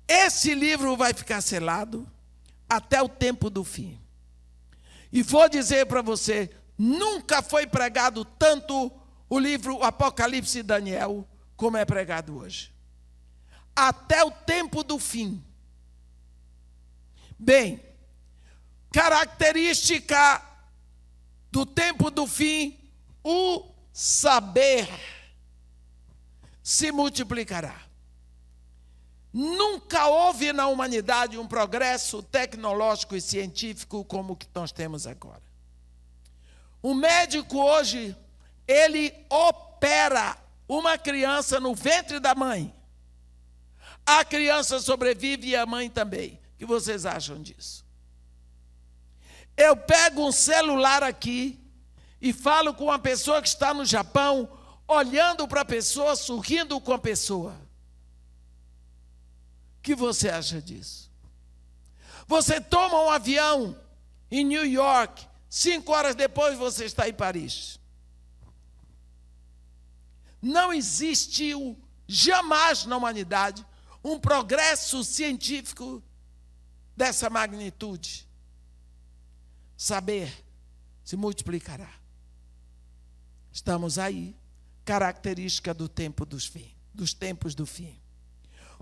Esse livro vai ficar selado até o tempo do fim. E vou dizer para você, nunca foi pregado tanto o livro Apocalipse e Daniel como é pregado hoje. Até o tempo do fim. Bem, característica do tempo do fim, o saber se multiplicará. Nunca houve na humanidade um progresso tecnológico e científico como o que nós temos agora. O médico hoje, ele opera uma criança no ventre da mãe. A criança sobrevive e a mãe também. O que vocês acham disso? Eu pego um celular aqui e falo com uma pessoa que está no Japão, olhando para a pessoa, sorrindo com a pessoa. O que você acha disso? Você toma um avião em New York, 5 horas depois você está em Paris. não existiu jamais na humanidade um progresso científico dessa magnitude. Saber se multiplicará. Estamos aí, característica do tempo dos tempos do fim.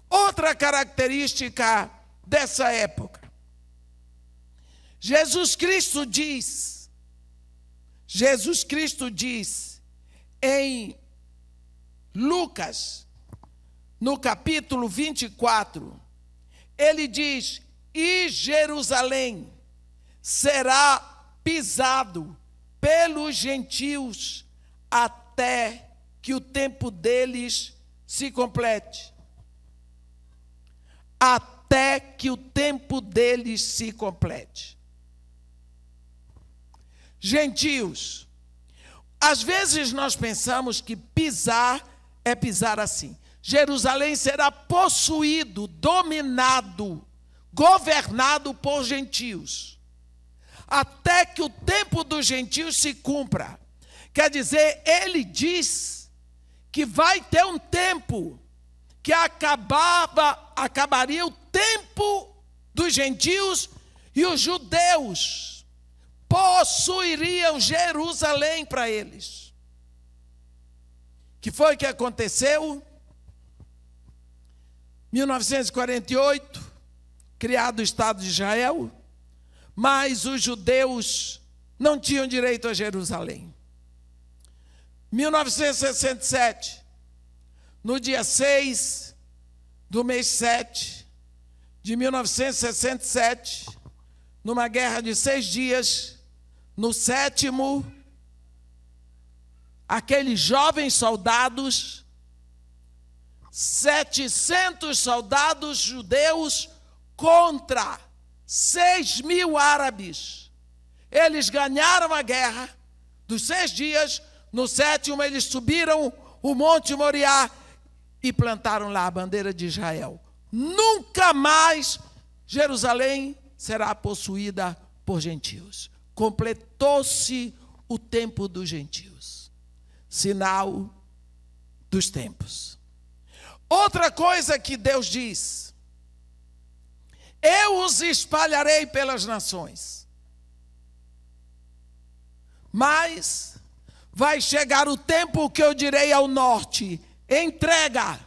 Outra característica dessa época. Jesus Cristo diz em Lucas, no capítulo 24, ele diz: e Jerusalém será pisado pelos gentios até que o tempo deles se complete. Até que o tempo deles se complete. Gentios. Às vezes nós pensamos que pisar é pisar assim. Jerusalém será possuído, dominado, governado por gentios, até que o tempo dos gentios se cumpra. Quer dizer, ele diz que vai ter um tempo que acabaria o tempo dos gentios e os judeus possuiriam Jerusalém para eles. Que foi que aconteceu? 1948, criado o Estado de Israel, mas os judeus não tinham direito a Jerusalém. 1967, no dia 6 do mês 7 de 1967, numa guerra de 6 dias, no 7º, aqueles jovens soldados, 700 soldados judeus contra 6.000 árabes. Eles ganharam a guerra dos 6 dias. No 7º, eles subiram o Monte Moriá e plantaram lá a bandeira de Israel. Nunca mais Jerusalém será possuída por gentios. Completou-se o tempo dos gentios. Sinal dos tempos. Outra coisa que Deus diz: eu os espalharei pelas nações. Mas vai chegar o tempo que eu direi ao norte: entrega,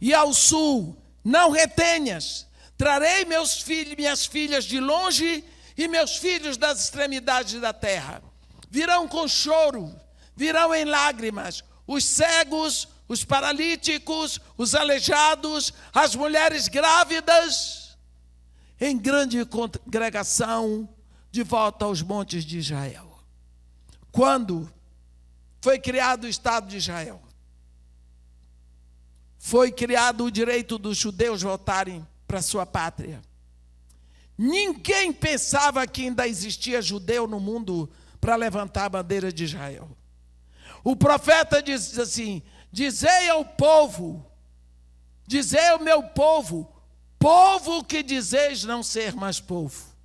e ao sul: não retenhas. Trarei meus filhos e minhas filhas de longe e meus filhos das extremidades da terra. Virão com choro, virão em lágrimas, os cegos, os paralíticos, os aleijados, as mulheres grávidas, em grande congregação, de volta aos montes de Israel. Quando foi criado o Estado de Israel, foi criado o direito dos judeus voltarem para sua pátria. Ninguém pensava que ainda existia judeu no mundo para levantar a bandeira de Israel. O profeta diz assim: dizei ao povo, dizei ao meu povo, povo que dizeis não ser mais povo.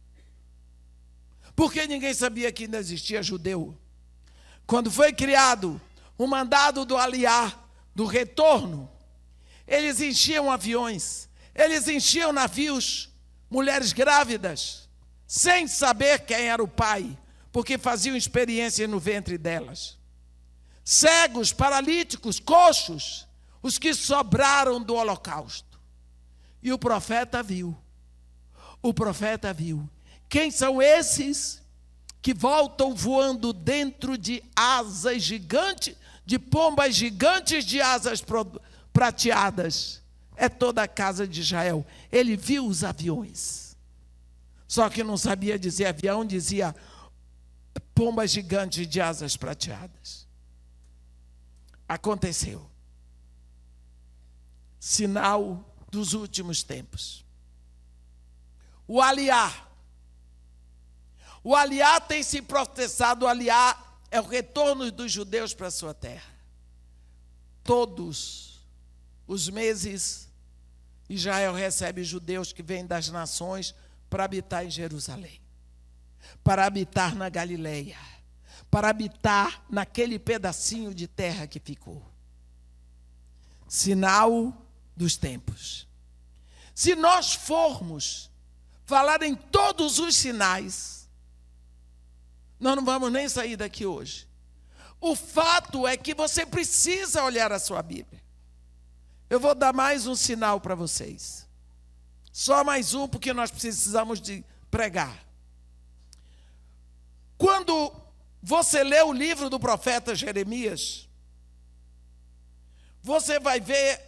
Porque ninguém sabia que ainda existia judeu. Quando foi criado o mandado do aliá, do retorno, eles enchiam aviões, eles enchiam navios, mulheres grávidas, sem saber quem era o pai, porque faziam experiência no ventre delas. Cegos, paralíticos, coxos, os que sobraram do holocausto. E o profeta viu. Quem são esses que voltam voando dentro de asas gigantes, de pombas gigantes de asas prateadas? É toda a casa de Israel. Ele viu os aviões. Só que não sabia dizer avião, dizia pombas gigantes de asas prateadas. Aconteceu. Sinal dos últimos tempos. O aliá. O aliá tem se professado, o aliá é o retorno dos judeus para a sua terra. Todos os meses, Israel recebe judeus que vêm das nações para habitar em Jerusalém, para habitar na Galileia, para habitar naquele pedacinho de terra que ficou. Sinal dos tempos. Se nós formos falar em todos os sinais, nós não vamos nem sair daqui hoje. O fato é que você precisa olhar a sua Bíblia. Eu vou dar mais um sinal para vocês. Só mais um, porque nós precisamos de pregar. Quando você lê o livro do profeta Jeremias, você vai ver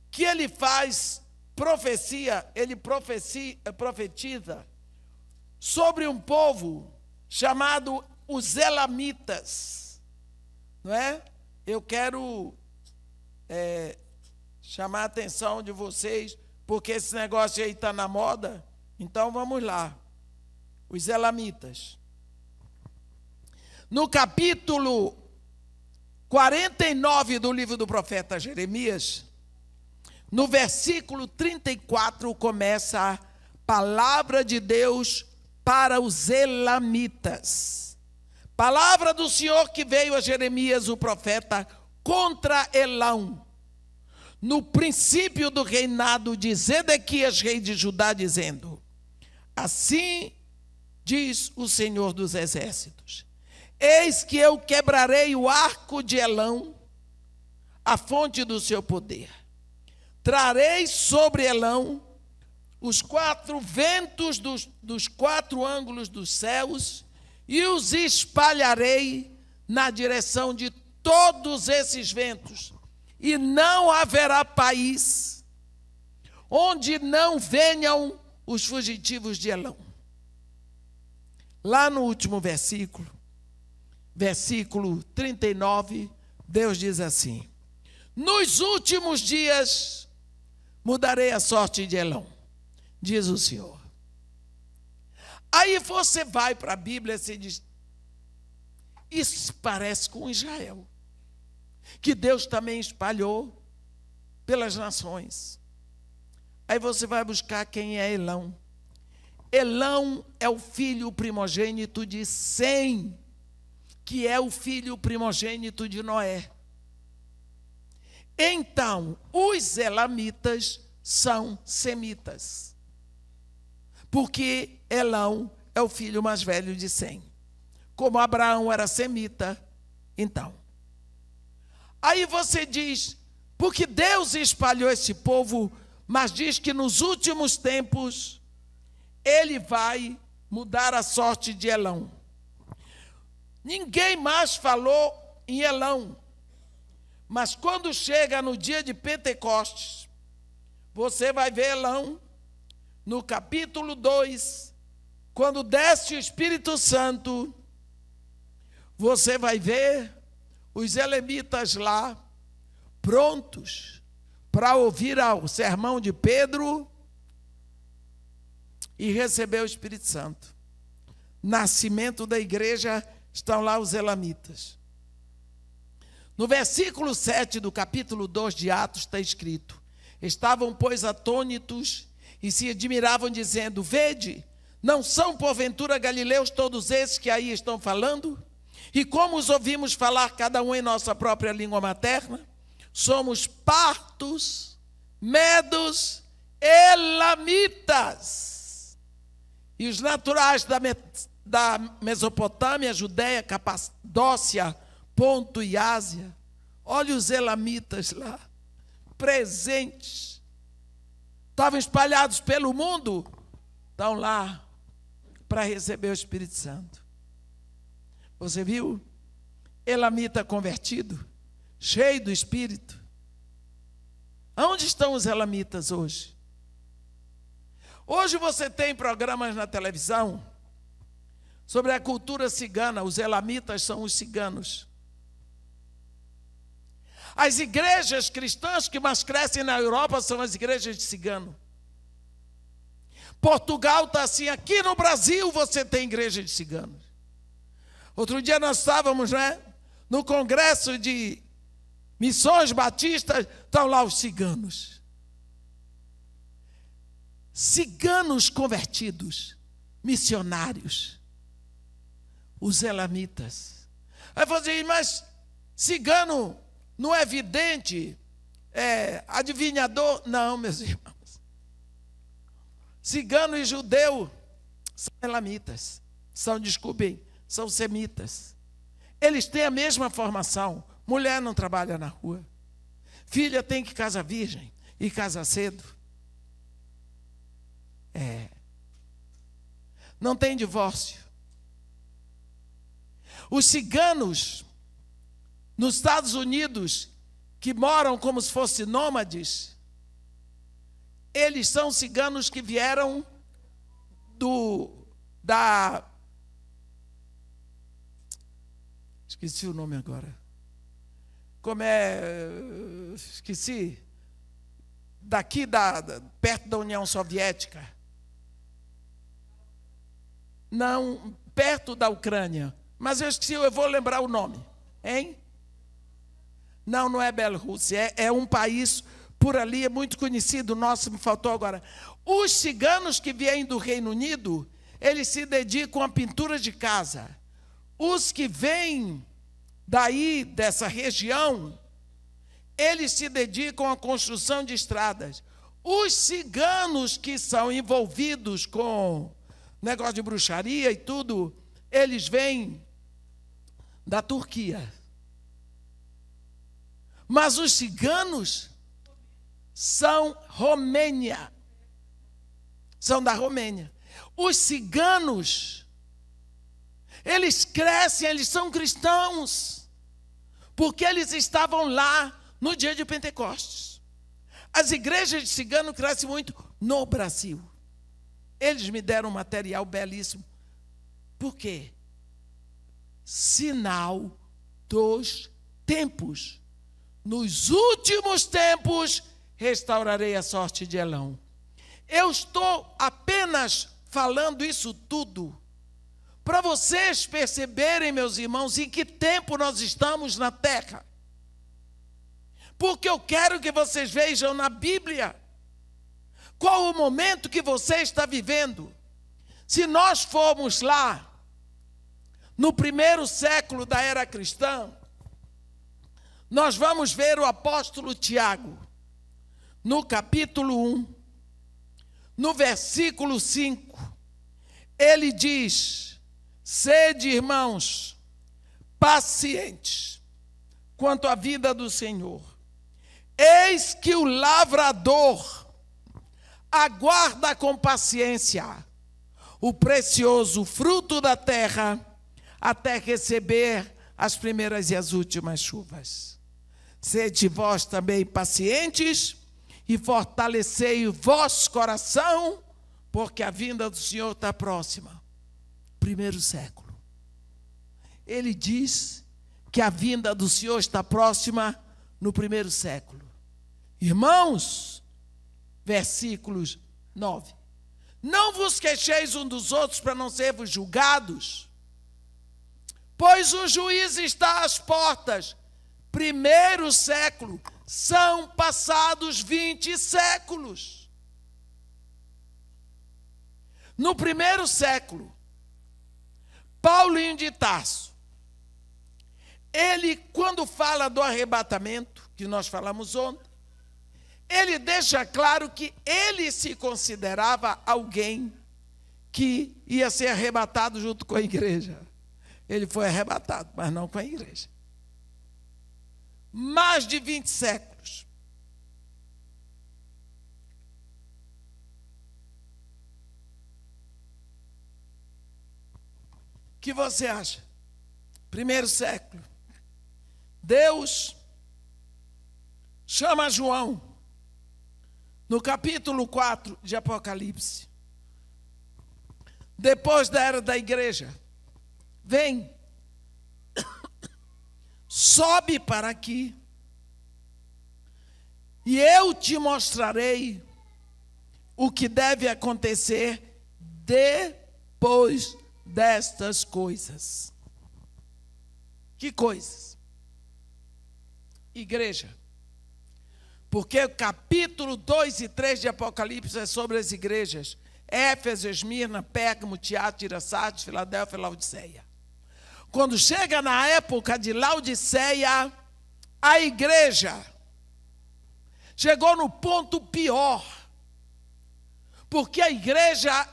que ele faz profecia, ele profetiza sobre um povo chamado os Elamitas, não é? Eu quero chamar a atenção de vocês, porque esse negócio aí está na moda, então vamos lá. Os Elamitas. No capítulo 49 do livro do profeta Jeremias, no versículo 34, começa a palavra de Deus para os Elamitas. Palavra do Senhor que veio a Jeremias, o profeta, contra Elão, no princípio do reinado de Zedequias, rei de Judá, dizendo: assim diz o Senhor dos Exércitos: eis que eu quebrarei o arco de Elão, a fonte do seu poder. Trarei sobre Elão os 4 ventos dos 4 ângulos dos céus e os espalharei na direção de todos esses ventos. E não haverá país onde não venham os fugitivos de Elão. Lá no último versículo, versículo 39, Deus diz assim: nos últimos dias mudarei a sorte de Elão, diz o Senhor. Aí você vai para a Bíblia e se diz: isso parece com Israel, que Deus também espalhou pelas nações. Aí você vai buscar quem é Elão. Elão é o filho primogênito de Sem, que é o filho primogênito de Noé. Então, os elamitas são semitas, porque Elão é o filho mais velho de Sem. Como Abraão era semita, então. Aí você diz, porque Deus espalhou esse povo, mas diz que nos últimos tempos ele vai mudar a sorte de Elão. Ninguém mais falou em Elão. Mas quando chega no dia de Pentecostes, você vai ver Elão no capítulo 2, quando desce o Espírito Santo, você vai ver os elamitas lá, prontos para ouvir o sermão de Pedro e receber o Espírito Santo. Nascimento da igreja, estão lá os elamitas. No versículo 7 do capítulo 2 de Atos está escrito: estavam, pois, atônitos e se admiravam, dizendo: vede, não são porventura galileus todos esses que aí estão falando? E como os ouvimos falar cada um em nossa própria língua materna? Somos partos, medos, elamitas. E os naturais da Mesopotâmia, Judéia, Capadócia, Ponto e Ásia. Olha os elamitas lá, presentes. Estavam espalhados pelo mundo, estão lá para receber o Espírito Santo. Você viu? Elamita convertido, cheio do Espírito. Onde estão os elamitas hoje? Hoje você tem programas na televisão sobre a cultura cigana. Os elamitas são os ciganos. As igrejas cristãs que mais crescem na Europa são as igrejas de cigano. Portugal está assim. Aqui no Brasil você tem igreja de ciganos. Outro dia nós estávamos, no congresso de missões batistas, estão lá os ciganos. Ciganos convertidos, missionários, os elamitas. Aí você diz, mas cigano não é vidente, adivinhador. Não, meus irmãos. Cigano e judeu são elamitas, são semitas. Eles têm a mesma formação. Mulher não trabalha na rua. Filha tem que casar virgem e casar cedo. Não tem divórcio. Os ciganos nos Estados Unidos, que moram como se fossem nômades, eles são ciganos que vieram esqueci o nome agora. Esqueci. Daqui, perto da União Soviética. Não, perto da Ucrânia. Mas eu esqueci, eu vou lembrar o nome. Hein? Não é Bielorrússia. É um país por ali, é muito conhecido. Nossa, me faltou agora. Os ciganos que vêm do Reino Unido, eles se dedicam à pintura de casa. Os que vêm daí, dessa região, eles se dedicam à construção de estradas. Os ciganos que são envolvidos com negócio de bruxaria e tudo, eles vêm da Turquia. Mas os ciganos são Romênia. São da Romênia. Os ciganos, eles crescem, eles são cristãos, porque eles estavam lá no dia de Pentecostes. As igrejas de cigano crescem muito no Brasil. Eles me deram um material belíssimo. Por quê? Sinal dos tempos. Nos últimos tempos, restaurarei a sorte de Elão. Eu estou apenas falando isso tudo para vocês perceberem, meus irmãos, em que tempo nós estamos na terra. Porque eu quero que vocês vejam na Bíblia qual o momento que você está vivendo. Se nós formos lá, no primeiro século da era cristã, nós vamos ver o apóstolo Tiago, no capítulo 1, no versículo 5, ele diz: sede, irmãos, pacientes quanto à vida do Senhor. Eis que o lavrador aguarda com paciência o precioso fruto da terra até receber as primeiras e as últimas chuvas. Sede vós também pacientes e fortalecei o vosso coração, porque a vinda do Senhor está próxima. Primeiro século. Ele diz que a vinda do Senhor está próxima no primeiro século. Irmãos, versículos 9. Não vos queixeis um dos outros para não servos julgados, pois o juiz está às portas. Primeiro século, são passados 20 séculos. No primeiro século, Paulinho de Tarso, ele, quando fala do arrebatamento, que nós falamos ontem, ele deixa claro que ele se considerava alguém que ia ser arrebatado junto com a igreja. Ele foi arrebatado, mas não com a igreja. Mais de 20 séculos. O que você acha? Primeiro século. Deus chama João, no capítulo 4 de Apocalipse, depois da era da igreja, vem, sobe para aqui, e eu te mostrarei o que deve acontecer depois destas coisas. Que coisas? Igreja. Porque o capítulo 2 e 3 de Apocalipse é sobre as igrejas: Éfeso, Esmirna, Pérgamo, Tiatira, Sardes, Filadélfia e Laodiceia. Quando chega na época de Laodiceia, a igreja chegou no ponto pior, porque a igreja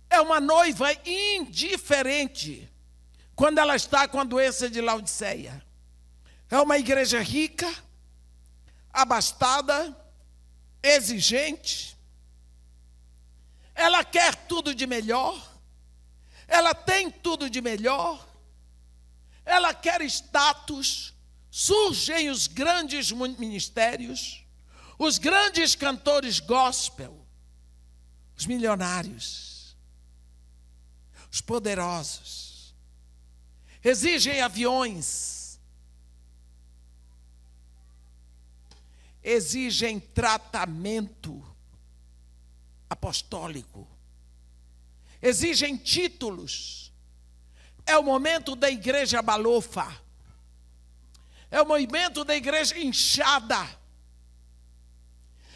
é uma noiva indiferente quando ela está com a doença de Laodiceia. É uma igreja rica, abastada, exigente. Ela quer tudo de melhor. Ela tem tudo de melhor. Ela quer status. Surgem os grandes ministérios, os grandes cantores gospel, os milionários, os poderosos. Exigem aviões, exigem tratamento apostólico, exigem títulos. É o momento da igreja balofa, é o momento da igreja inchada.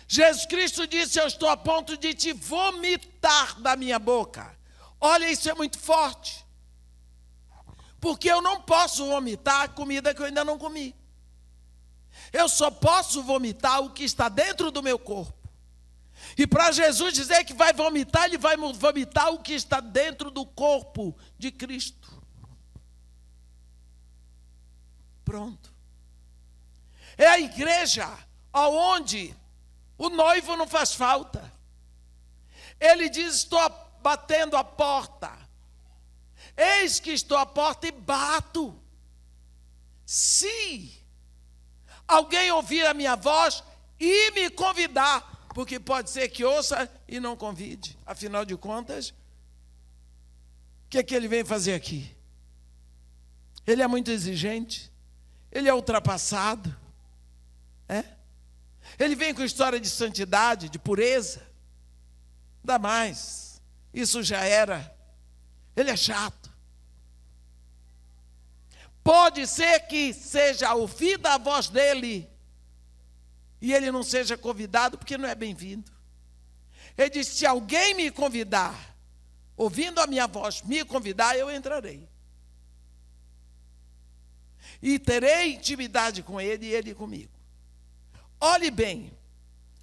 Jesus Cristo disse: eu estou a ponto de te vomitar da minha boca. Olha, isso é muito forte, porque eu não posso vomitar a comida que eu ainda não comi. Eu só posso vomitar o que está dentro do meu corpo. E para Jesus dizer que vai vomitar, ele vai vomitar o que está dentro do corpo de Cristo. Pronto. É a igreja onde o noivo não faz falta. Ele diz: estou batendo a porta. Eis que estou à porta e bato. Se alguém ouvir a minha voz e me convidar, porque pode ser que ouça e não convide. Afinal de contas, o que é que ele vem fazer aqui? Ele é muito exigente, ele é ultrapassado, Ele vem com história de santidade, de pureza. Ainda mais, isso já era. Ele é chato. Pode ser que seja ouvida a voz dele e ele não seja convidado, porque não é bem-vindo. Ele disse: se alguém me convidar, ouvindo a minha voz, me convidar, eu entrarei. E terei intimidade com ele e ele comigo. Olhe bem,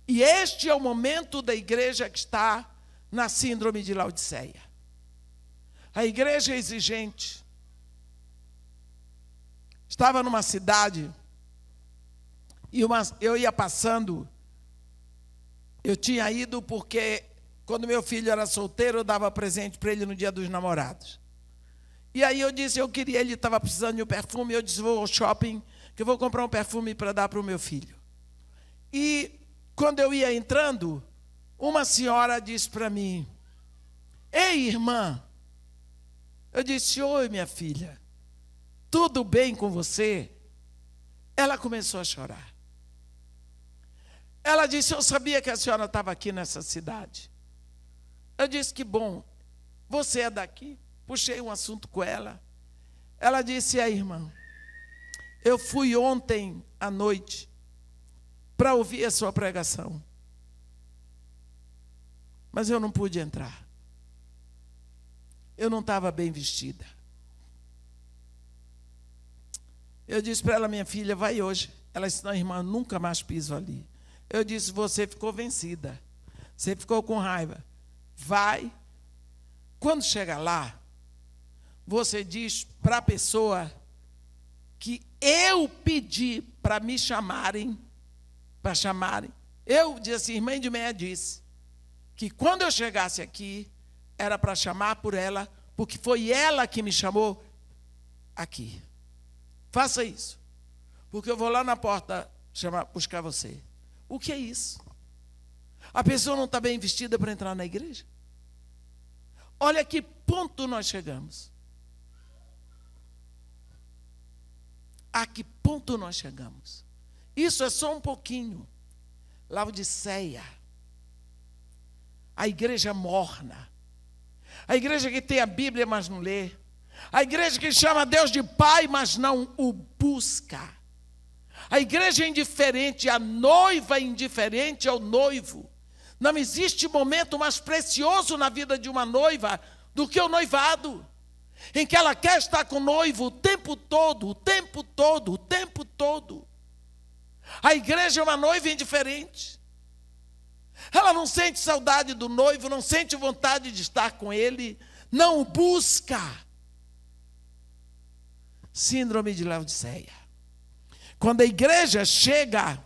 e este é o momento da igreja que está na síndrome de Laodiceia. A igreja exigente. Estava numa cidade, e eu ia passando, eu tinha ido porque, quando meu filho era solteiro, eu dava presente para ele no dia dos namorados. E aí eu disse, ele estava precisando de um perfume, eu disse: vou ao shopping, que eu vou comprar um perfume para dar para o meu filho. E quando eu ia entrando, uma senhora disse para mim: ei, irmã. Eu disse: oi, minha filha, tudo bem com você? Ela começou a chorar. Ela disse: eu sabia que a senhora estava aqui nessa cidade. Eu disse: que bom, você é daqui? Puxei um assunto com ela. Ela disse: irmã, eu fui ontem à noite para ouvir a sua pregação, mas eu não pude entrar. Eu não estava bem vestida. Eu disse para ela: minha filha, vai hoje. Ela disse: não, irmã, nunca mais piso ali. Eu disse: você ficou vencida, você ficou com raiva. Vai. Quando chega lá, você diz para a pessoa que eu pedi para me chamarem, eu disse assim: irmã Edmeia disse que quando eu chegasse aqui, era para chamar por ela, porque foi ela que me chamou aqui. Faça isso, porque eu vou lá na porta buscar você. O que é isso? A pessoa não está bem vestida para entrar na igreja? Olha que ponto nós chegamos. A que ponto nós chegamos? Isso é só um pouquinho. Laodiceia, a igreja morna, a igreja que tem a Bíblia, mas não lê, a igreja que chama Deus de Pai, mas não o busca, a igreja indiferente, a noiva indiferente ao noivo. Não existe momento mais precioso na vida de uma noiva do que o noivado, em que ela quer estar com o noivo o tempo todo, o tempo todo, o tempo todo. A igreja é uma noiva indiferente. Ela não sente saudade do noivo, não sente vontade de estar com ele, não o busca. Síndrome de Laodiceia. Quando a igreja chega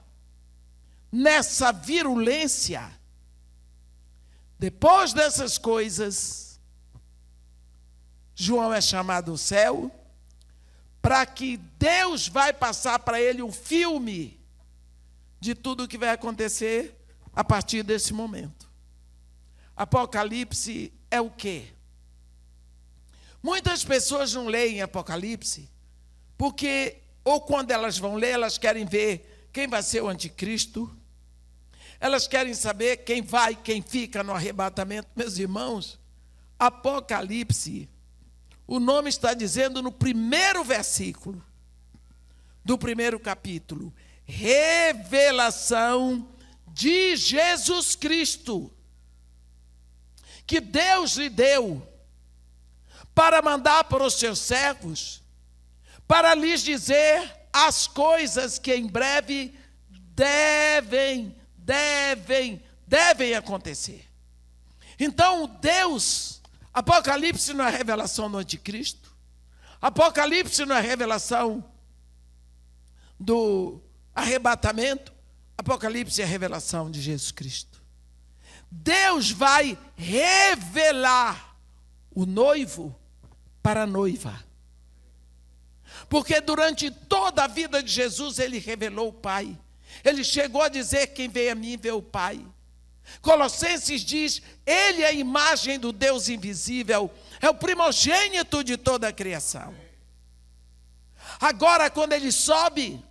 nessa virulência, depois dessas coisas, João é chamado ao céu, para que Deus vai passar para ele um filme de tudo o que vai acontecer a partir desse momento. Apocalipse é o quê? Muitas pessoas não leem Apocalipse, porque, ou quando elas vão ler, elas querem ver quem vai ser o anticristo, elas querem saber quem vai, quem fica no arrebatamento. Meus irmãos, Apocalipse, o nome está dizendo no primeiro versículo do primeiro capítulo, revelação de Jesus Cristo, que Deus lhe deu para mandar para os seus servos, para lhes dizer as coisas que em breve devem acontecer. Então, Deus, Apocalipse não é revelação do anticristo, Apocalipse não é revelação do arrebatamento, Apocalipse é a revelação de Jesus Cristo. Deus vai revelar o noivo para a noiva. Porque durante toda a vida de Jesus, ele revelou o Pai. Ele chegou a dizer: quem vê a mim, vê o Pai. Colossenses diz: ele é a imagem do Deus invisível, é o primogênito de toda a criação. Agora, quando ele sobe,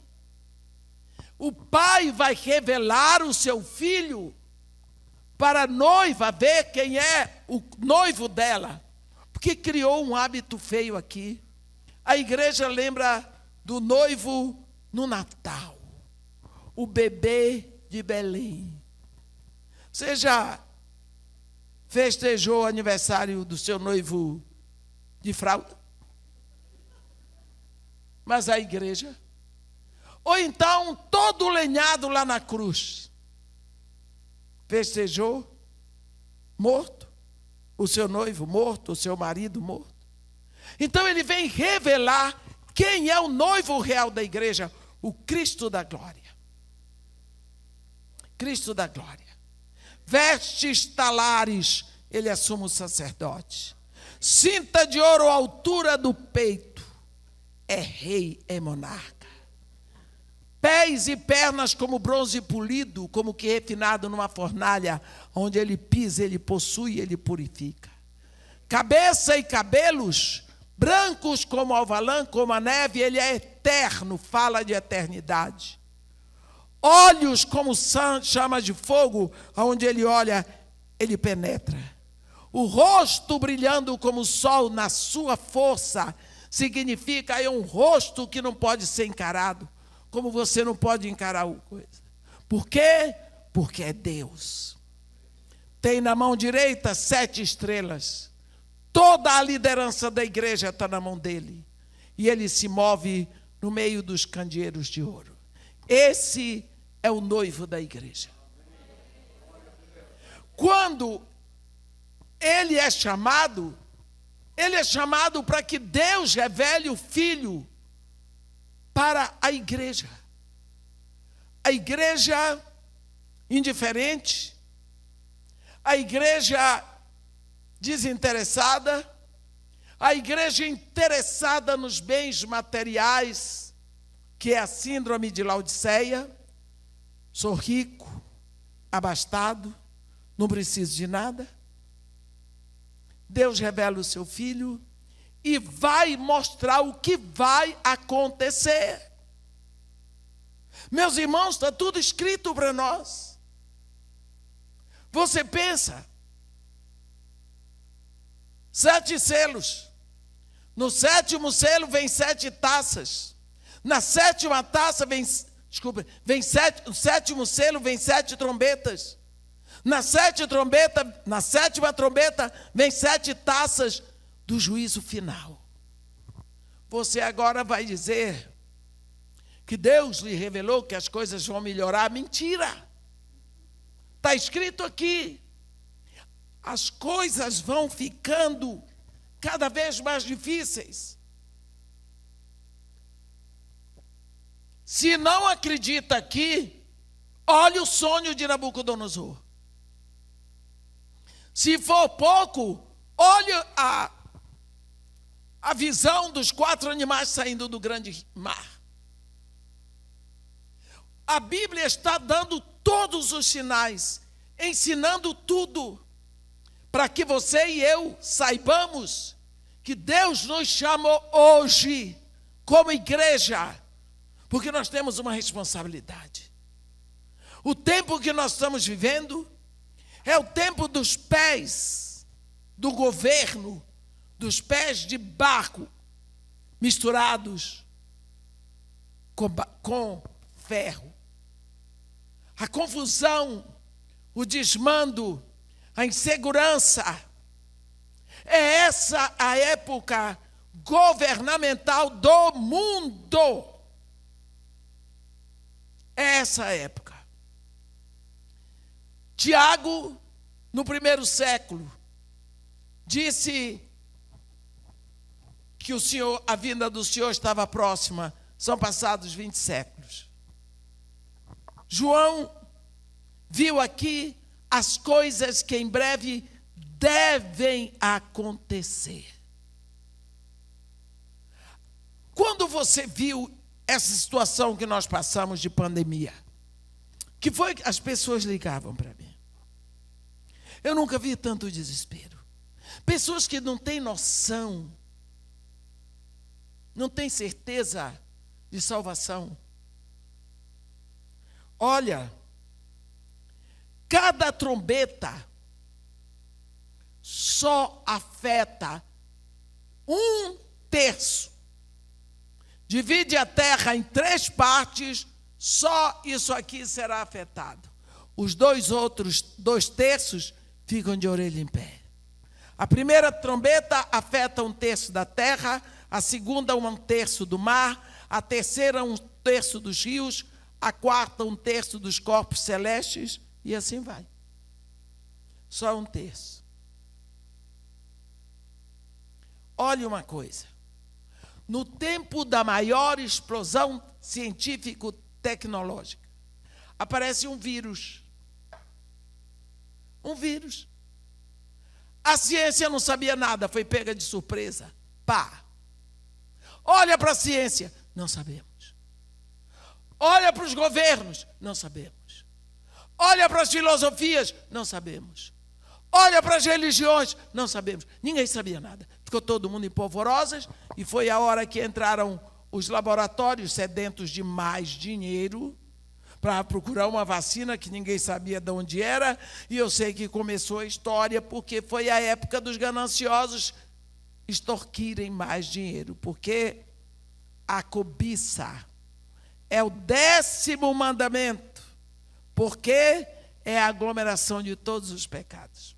o Pai vai revelar o seu Filho para a noiva ver quem é o noivo dela, porque criou um hábito feio aqui. A igreja lembra do noivo no Natal, o bebê de Belém. Você já festejou o aniversário do seu noivo de fralda? Mas a igreja? Ou então todo lenhado lá na cruz, festejou morto, o seu noivo morto, o seu marido morto. Então ele vem revelar quem é o noivo real da igreja, o Cristo da glória. Cristo da glória. Vestes talares, ele é sumo sacerdote. Cinta de ouro à altura do peito, é rei, é monarca. Pés e pernas como bronze polido, como que refinado numa fornalha, onde ele pisa, ele possui, ele purifica. Cabeça e cabelos, brancos como alvalã, como a neve, ele é eterno, fala de eternidade. Olhos como chama de fogo, aonde ele olha, ele penetra. O rosto brilhando como o sol na sua força, significa é um rosto que não pode ser encarado, como você não pode encarar o coisa. Por quê? Porque é Deus. Tem na mão direita 7 estrelas. Toda a liderança da igreja está na mão dele. E ele se move no meio dos candeeiros de ouro. Esse é o noivo da igreja. Quando ele é chamado para que Deus revele o Filho para a igreja. A igreja indiferente, a igreja desinteressada, a igreja interessada nos bens materiais, que é a síndrome de Laodiceia. Sou rico, abastado, não preciso de nada. Deus revela o seu Filho e vai mostrar o que vai acontecer. Meus irmãos, está tudo escrito para nós. Você pensa, 7 selos. No 7º selo vem 7 taças. Na 7ª taça no 7º selo vem 7 trombetas. Na 7ª trombeta vem 7 taças do juízo final. Você agora vai dizer que Deus lhe revelou que as coisas vão melhorar. Mentira! Está escrito aqui. As coisas vão ficando cada vez mais difíceis. Se não acredita aqui, olhe o sonho de Nabucodonosor. Se for pouco, olhe a visão dos 4 animais saindo do grande mar. A Bíblia está dando todos os sinais, ensinando tudo, para que você e eu saibamos que Deus nos chamou hoje, como igreja, porque nós temos uma responsabilidade. O tempo que nós estamos vivendo é o tempo dos pés do governo, dos pés de barco misturados com ferro. A confusão, o desmando, a insegurança. É essa a época governamental do mundo. É essa a época. Tiago, no 1º século, disse que a vinda do Senhor estava próxima. São passados 20 séculos. João viu aqui as coisas que em breve devem acontecer. Quando você viu essa situação que nós passamos de pandemia, que foi que as pessoas ligavam para mim? Eu nunca vi tanto desespero. Pessoas que não têm noção, não têm certeza de salvação. Olha, cada trombeta só afeta 1/3. Divide a terra em 3 partes, só isso aqui será afetado. Os 2 outros 2/3 ficam de orelha em pé. A primeira trombeta afeta 1/3 da terra, a segunda 1/3 do mar, a terceira 1/3 dos rios, a quarta 1/3 dos corpos celestes, e assim vai. Só 1/3. Olhe uma coisa. No tempo da maior explosão científico-tecnológica, aparece um vírus. Um vírus. A ciência não sabia nada, foi pega de surpresa. Pá! Olha para a ciência, não sabemos. Olha para os governos, não sabemos. Olha para as filosofias, não sabemos. Olha para as religiões, não sabemos. Ninguém sabia nada. Ficou todo mundo em polvorosas e foi a hora que entraram os laboratórios sedentos de mais dinheiro para procurar uma vacina que ninguém sabia de onde era. E eu sei que começou a história porque foi a época dos gananciosos extorquirem mais dinheiro. Porque a cobiça é o 10º mandamento, porque é a aglomeração de todos os pecados.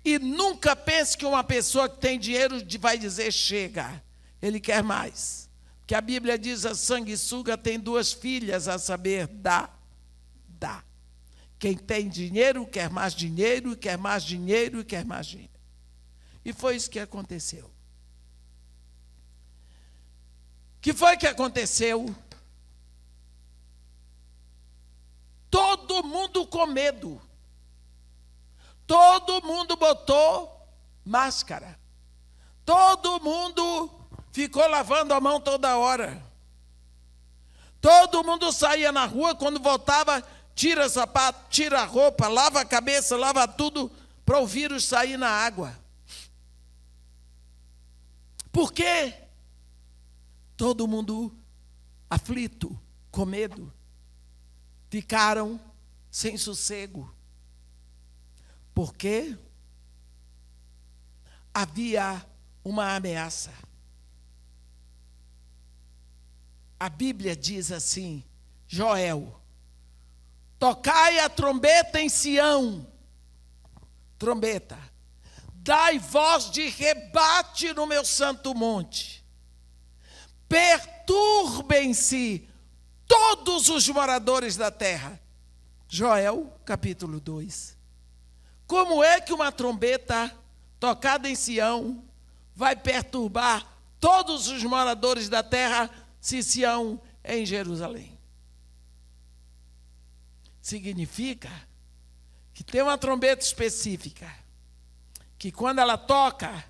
E nunca pense que uma pessoa que tem dinheiro vai dizer chega, ele quer mais. Porque a Bíblia diz: a sanguessuga tem 2 filhas, a saber, dá. Quem tem dinheiro quer mais dinheiro, quer mais dinheiro e quer mais dinheiro. E foi isso que aconteceu. O que foi que aconteceu? Todo mundo com medo. Todo mundo botou máscara. Todo mundo ficou lavando a mão toda hora. Todo mundo saía na rua, quando voltava, tira sapato, tira a roupa, lava a cabeça, lava tudo, para o vírus sair na água. Por quê? Todo mundo aflito, com medo. Ficaram sem sossego. Porque havia uma ameaça. A Bíblia diz assim, Joel: tocai a trombeta em Sião, trombeta, dai voz de rebate no meu santo monte, perturbem-se todos os moradores da terra. Joel, capítulo 2. Como é que uma trombeta tocada em Sião vai perturbar todos os moradores da terra se Sião é em Jerusalém? Significa que tem uma trombeta específica, que quando ela toca,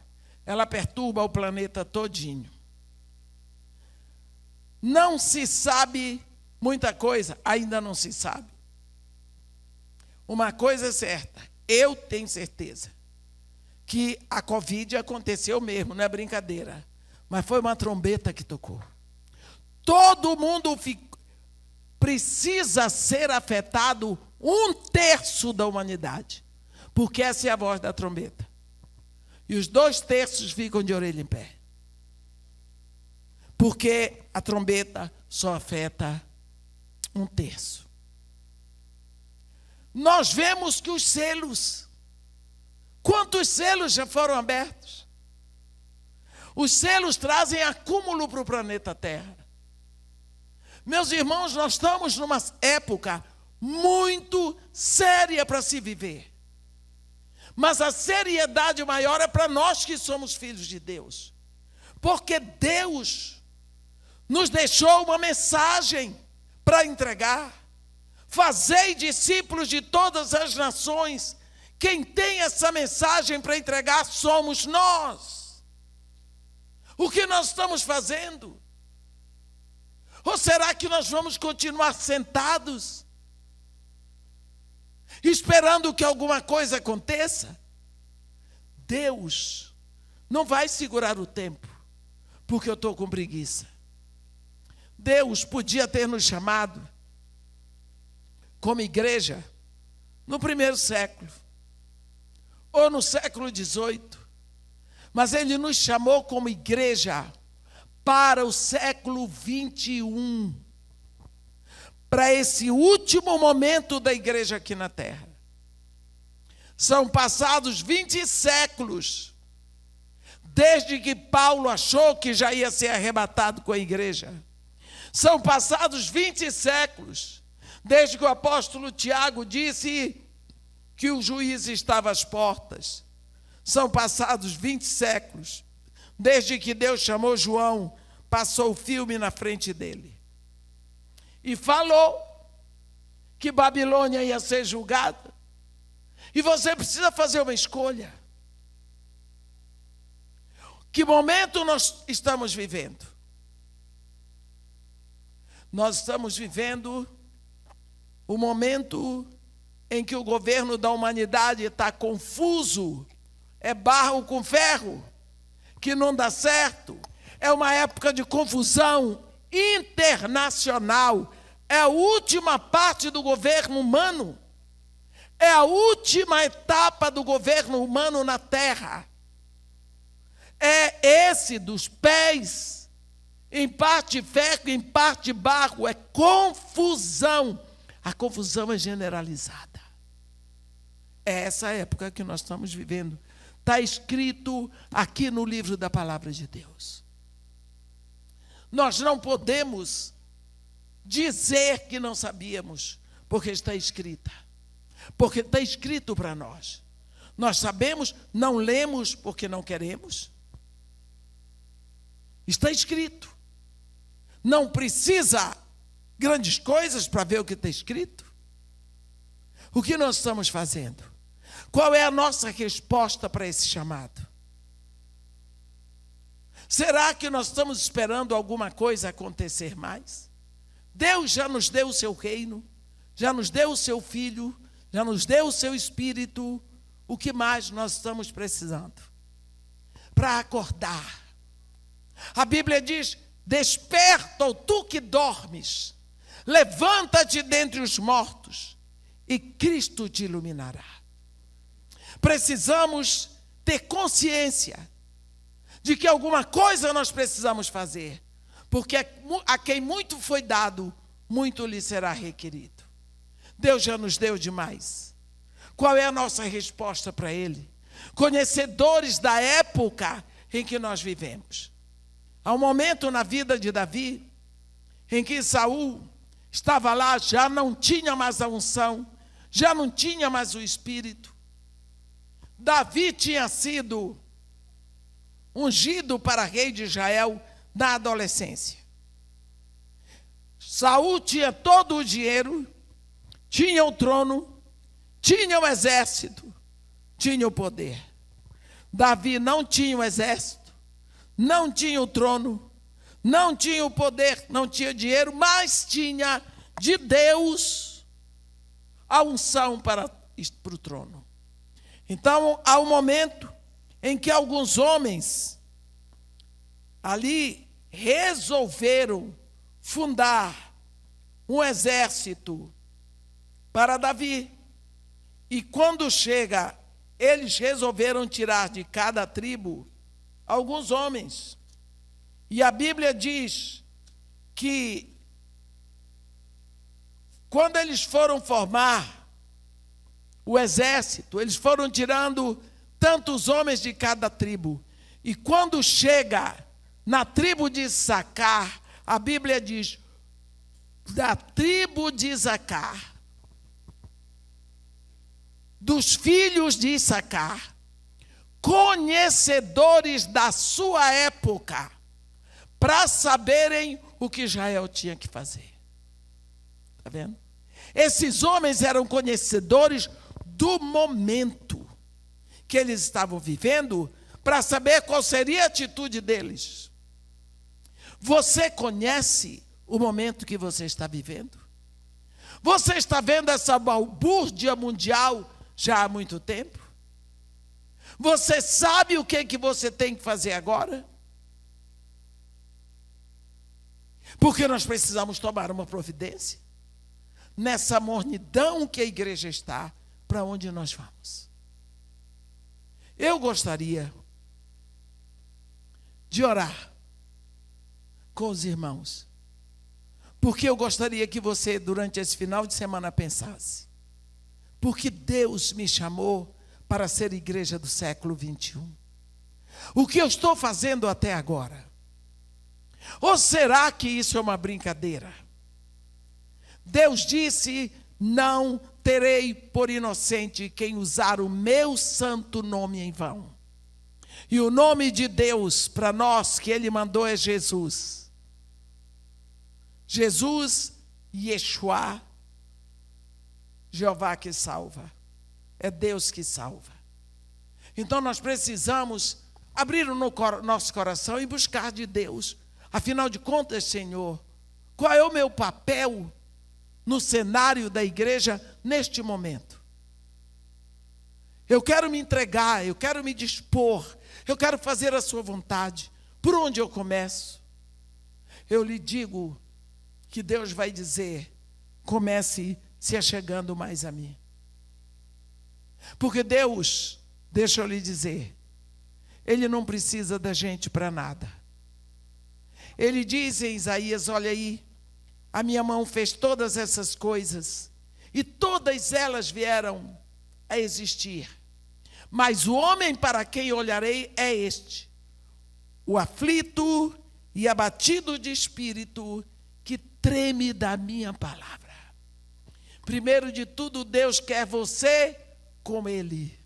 ela perturba o planeta todinho. Não se sabe muita coisa, ainda não se sabe. Uma coisa é certa, eu tenho certeza, que a Covid aconteceu mesmo, não é brincadeira, mas foi uma trombeta que tocou. Todo mundo precisa ser afetado, 1/3 da humanidade, porque essa é a voz da trombeta. E os 2/3 ficam de orelha em pé. Porque a trombeta só afeta 1/3. Nós vemos que os selos, quantos selos já foram abertos? Os selos trazem acúmulo para o planeta Terra. Meus irmãos, nós estamos numa época muito séria para se viver. Mas a seriedade maior é para nós que somos filhos de Deus. Porque Deus nos deixou uma mensagem para entregar. Fazei discípulos de todas as nações. Quem tem essa mensagem para entregar somos nós. O que nós estamos fazendo? Ou será que nós vamos continuar sentados, esperando que alguma coisa aconteça? Deus não vai segurar o tempo, porque eu estou com preguiça. Deus podia ter nos chamado como igreja no primeiro século, ou no século XVIII, mas Ele nos chamou como igreja para o século XXI, para esse último momento da igreja aqui na terra. São passados 20 séculos, desde que Paulo achou que já ia ser arrebatado com a igreja. São passados 20 séculos, desde que o apóstolo Tiago disse que o juízo estava às portas. São passados 20 séculos, desde que Deus chamou João, passou o filme na frente dele e falou que Babilônia ia ser julgada. E você precisa fazer uma escolha. Que momento nós estamos vivendo? Nós estamos vivendo o momento em que o governo da humanidade está confuso, é barro com ferro, que não dá certo. É uma época de confusão internacional. É a última parte do governo humano. É a última etapa do governo humano na Terra. É esse dos pés, em parte ferro, em parte barro. É confusão. A confusão é generalizada. É essa época que nós estamos vivendo. Está escrito aqui no livro da Palavra de Deus. Nós não podemos dizer que não sabíamos, porque está escrita. Porque está escrito para nós. Nós sabemos, não lemos porque não queremos. Está escrito. Não precisa grandes coisas para ver o que está escrito. O que nós estamos fazendo? Qual é a nossa resposta para esse chamado? Será que nós estamos esperando alguma coisa acontecer mais? Deus já nos deu o seu reino, já nos deu o seu Filho, já nos deu o seu Espírito. O que mais nós estamos precisando? Para acordar. A Bíblia diz: desperta, tu que dormes, levanta-te dentre os mortos e Cristo te iluminará. Precisamos ter consciência de que alguma coisa nós precisamos fazer, porque a quem muito foi dado, muito lhe será requerido. Deus já nos deu demais. Qual é a nossa resposta para Ele? Conhecedores da época em que nós vivemos. Há um momento na vida de Davi em que Saul estava lá, já não tinha mais a unção, já não tinha mais o Espírito. Davi tinha sido ungido para rei de Israel na adolescência. Saul tinha todo o dinheiro, tinha o trono, tinha o exército, tinha o poder. Davi não tinha o exército, não tinha o trono, não tinha o poder, não tinha dinheiro, mas tinha de Deus a unção para o trono. Então, há um momento em que alguns homens ali resolveram fundar um exército para Davi. E quando chega, eles resolveram tirar de cada tribo alguns homens. E a Bíblia diz que quando eles foram formar o exército, eles foram tirando tantos homens de cada tribo. E quando chega na tribo de Issacar, a Bíblia diz, da tribo de Issacar, dos filhos de Issacar, conhecedores da sua época, para saberem o que Israel tinha que fazer. Está vendo? Esses homens eram conhecedores do momento que eles estavam vivendo, para saber qual seria a atitude deles. Você conhece o momento que você está vivendo? Você está vendo essa balbúrdia mundial já há muito tempo? Você sabe o que você tem que fazer agora? Porque nós precisamos tomar uma providência nessa mornidão que a igreja está, para onde nós vamos. Eu gostaria de orar com os irmãos, porque eu gostaria que você, durante esse final de semana, pensasse, porque Deus me chamou para ser igreja do século 21. O que eu estou fazendo até agora? Ou será que isso é uma brincadeira? Deus disse, não terei por inocente quem usar o meu santo nome em vão. E o nome de Deus para nós que Ele mandou é Jesus. Jesus, Yeshua, Jeová que salva. É Deus que salva. Então nós precisamos abrir o nosso coração e buscar de Deus. Afinal de contas, Senhor, qual é o meu papel no cenário da igreja neste momento? Eu quero me entregar, eu quero me dispor, eu quero fazer a sua vontade. Por onde eu começo? Eu lhe digo que Deus vai dizer, comece se achegando mais a mim. Porque Deus, deixa eu lhe dizer, Ele não precisa da gente para nada. Ele diz em Isaías, olha aí, a minha mão fez todas essas coisas, e todas elas vieram a existir. Mas o homem para quem olharei é este, o aflito e abatido de espírito, que treme da minha palavra. Primeiro de tudo, Deus quer você com Ele.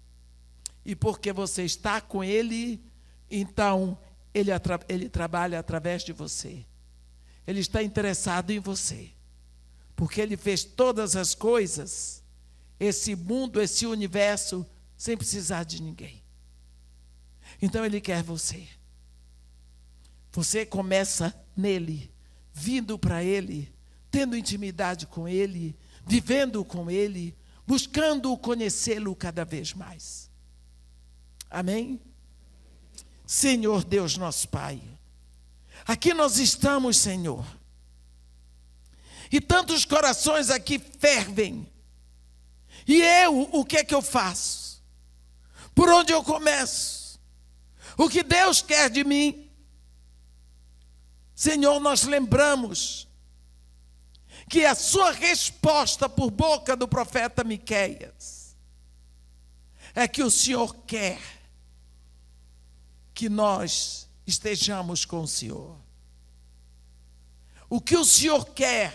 E porque você está com Ele, então Ele trabalha através de você. Ele está interessado em você. Porque Ele fez todas as coisas, esse mundo, esse universo, sem precisar de ninguém. Então Ele quer você. Você começa nele, vindo para Ele, tendo intimidade com Ele, vivendo com Ele, buscando conhecê-lo cada vez mais. Amém? Senhor Deus nosso Pai, aqui nós estamos, Senhor, e tantos corações aqui fervem, e eu, o que é que eu faço? Por onde eu começo? O que Deus quer de mim? Senhor, nós lembramos que a sua resposta por boca do profeta Miqueias é que o Senhor quer que nós estejamos com o Senhor. O que o Senhor quer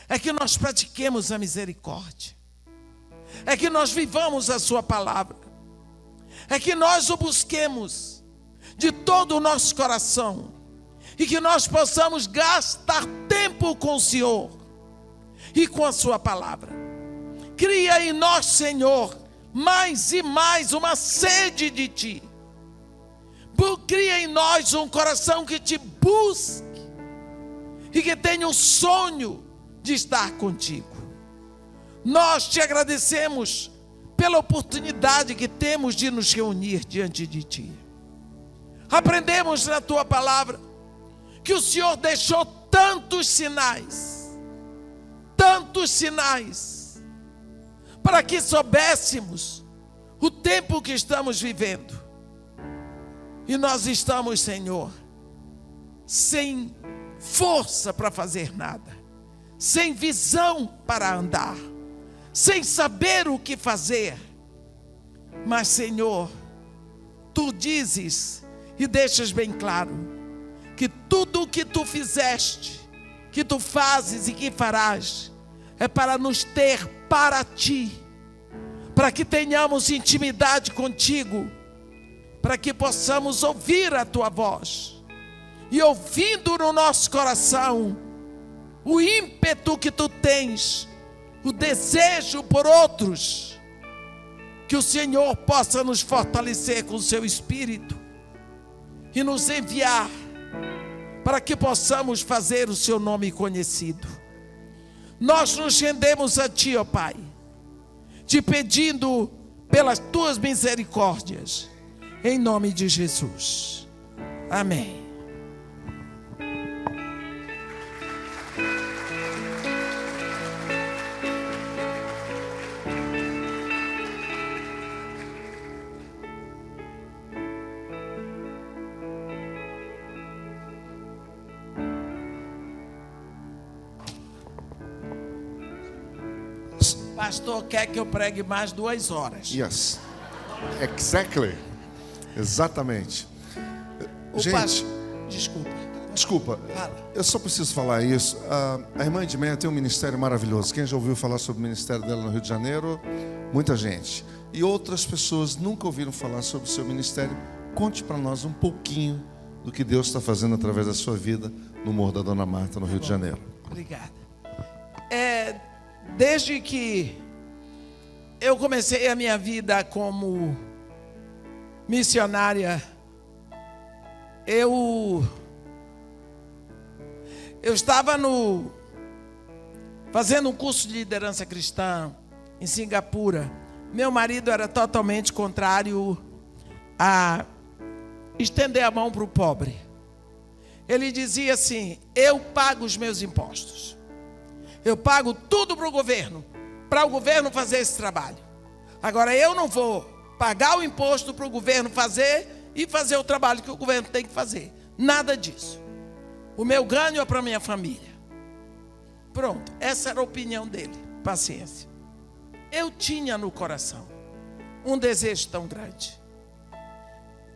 é que nós pratiquemos a misericórdia, é que nós vivamos a sua palavra, é que nós o busquemos de todo o nosso coração e que nós possamos gastar tempo com o Senhor e com a sua palavra. Cria em nós, Senhor, mais e mais uma sede de Ti. Cria em nós um coração que Te busque e que tenha um sonho de estar contigo. Nós Te agradecemos pela oportunidade que temos de nos reunir diante de Ti. Aprendemos na Tua palavra que o Senhor deixou tantos sinais, para que soubéssemos o tempo que estamos vivendo. E nós estamos, Senhor, sem força para fazer nada, sem visão para andar, sem saber o que fazer. Mas, Senhor, Tu dizes e deixas bem claro que tudo o que Tu fizeste, que Tu fazes e que farás, é para nos ter para Ti, para que tenhamos intimidade contigo, para que possamos ouvir a Tua voz, e ouvindo no nosso coração o ímpeto que Tu tens, o desejo por outros, que o Senhor possa nos fortalecer com o Seu Espírito e nos enviar para que possamos fazer o Seu nome conhecido. Nós nos rendemos a Ti, ó Pai, Te pedindo pelas Tuas misericórdias, em nome de Jesus. Amém. Pastor quer que eu pregue mais 2 horas. Yes, exactly. Exatamente. Gente, desculpa, eu só preciso falar isso. A irmã Edmeia tem um ministério maravilhoso. Quem já ouviu falar sobre o ministério dela no Rio de Janeiro? Muita gente. E outras pessoas nunca ouviram falar sobre o seu ministério. Conte para nós um pouquinho do que Deus está fazendo através da sua vida no Morro da Dona Marta, no Rio de Janeiro. Obrigada. Desde que eu comecei a minha vida como missionária, eu estava fazendo um curso de liderança cristã em Singapura. Meu marido era totalmente contrário a estender a mão para o pobre. Ele dizia assim: eu pago os meus impostos, eu pago tudo para o governo fazer esse trabalho. Agora eu não vou pagar o imposto para o governo fazer e fazer o trabalho que o governo tem que fazer. Nada disso. O meu ganho é para a minha família. Pronto, essa era a opinião dele. Paciência. Eu tinha no coração um desejo tão grande.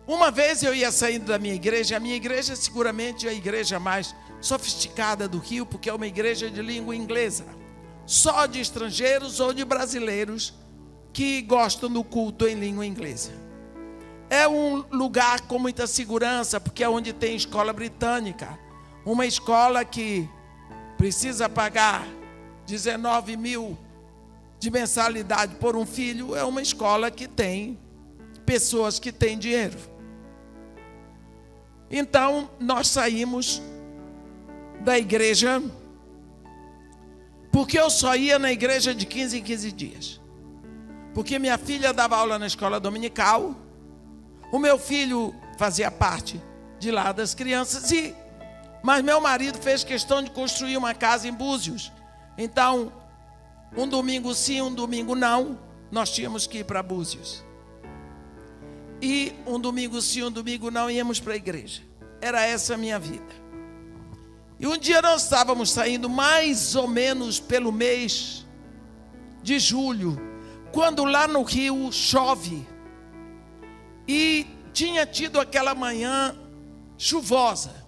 Uma vez eu ia saindo da minha igreja. A minha igreja seguramente é a igreja mais sofisticada do Rio, porque é uma igreja de língua inglesa, só de estrangeiros ou de brasileiros que gostam do culto em língua inglesa. É um lugar com muita segurança, porque é onde tem escola britânica, uma escola que precisa pagar 19 mil de mensalidade por um filho. É uma escola que tem pessoas que têm dinheiro. Então nós saímos da igreja, porque eu só ia na igreja de 15 em 15 dias, porque minha filha dava aula na escola dominical, o meu filho fazia parte de lá das crianças, mas meu marido fez questão de construir uma casa em Búzios. Então, um domingo sim, um domingo não, nós tínhamos que ir para Búzios. E um domingo sim, um domingo não, íamos para a igreja. Era essa a minha vida. E um dia nós estávamos saindo mais ou menos pelo mês de julho, quando lá no Rio chove. E tinha tido aquela manhã chuvosa.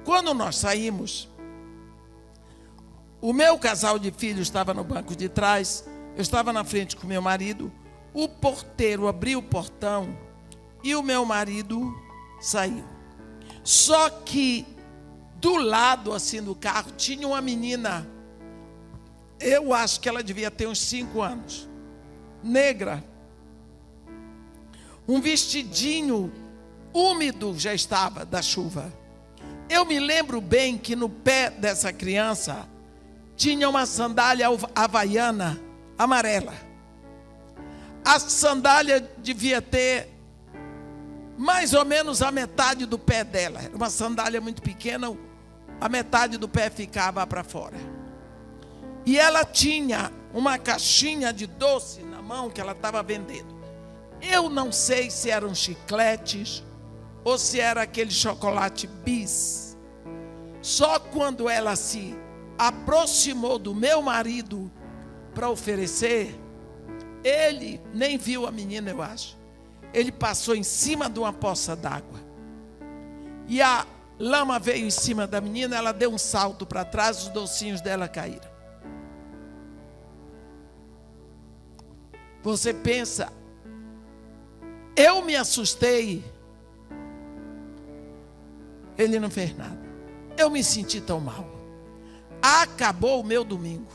Quando nós saímos, o meu casal de filhos estava no banco de trás, eu estava na frente com meu marido, o porteiro abriu o portão e o meu marido saiu. Só que do lado assim do carro tinha uma menina, eu acho que ela devia ter uns 5 anos, negra, um vestidinho úmido já estava da chuva. Eu me lembro bem que no pé dessa criança tinha uma sandália havaiana amarela. A sandália devia ter mais ou menos a metade do pé dela. Era uma sandália muito pequena, a metade do pé ficava para fora. E ela tinha uma caixinha de doce na mão que ela estava vendendo. Eu não sei se eram chicletes ou se era aquele chocolate bis. Só quando ela se aproximou do meu marido para oferecer, ele nem viu a menina, eu acho. Ele passou em cima de uma poça d'água. E a lama veio em cima da menina, ela deu um salto para trás, os docinhos dela caíram. Você pensa, eu me assustei. Ele não fez nada. Eu me senti tão mal. Acabou o meu domingo.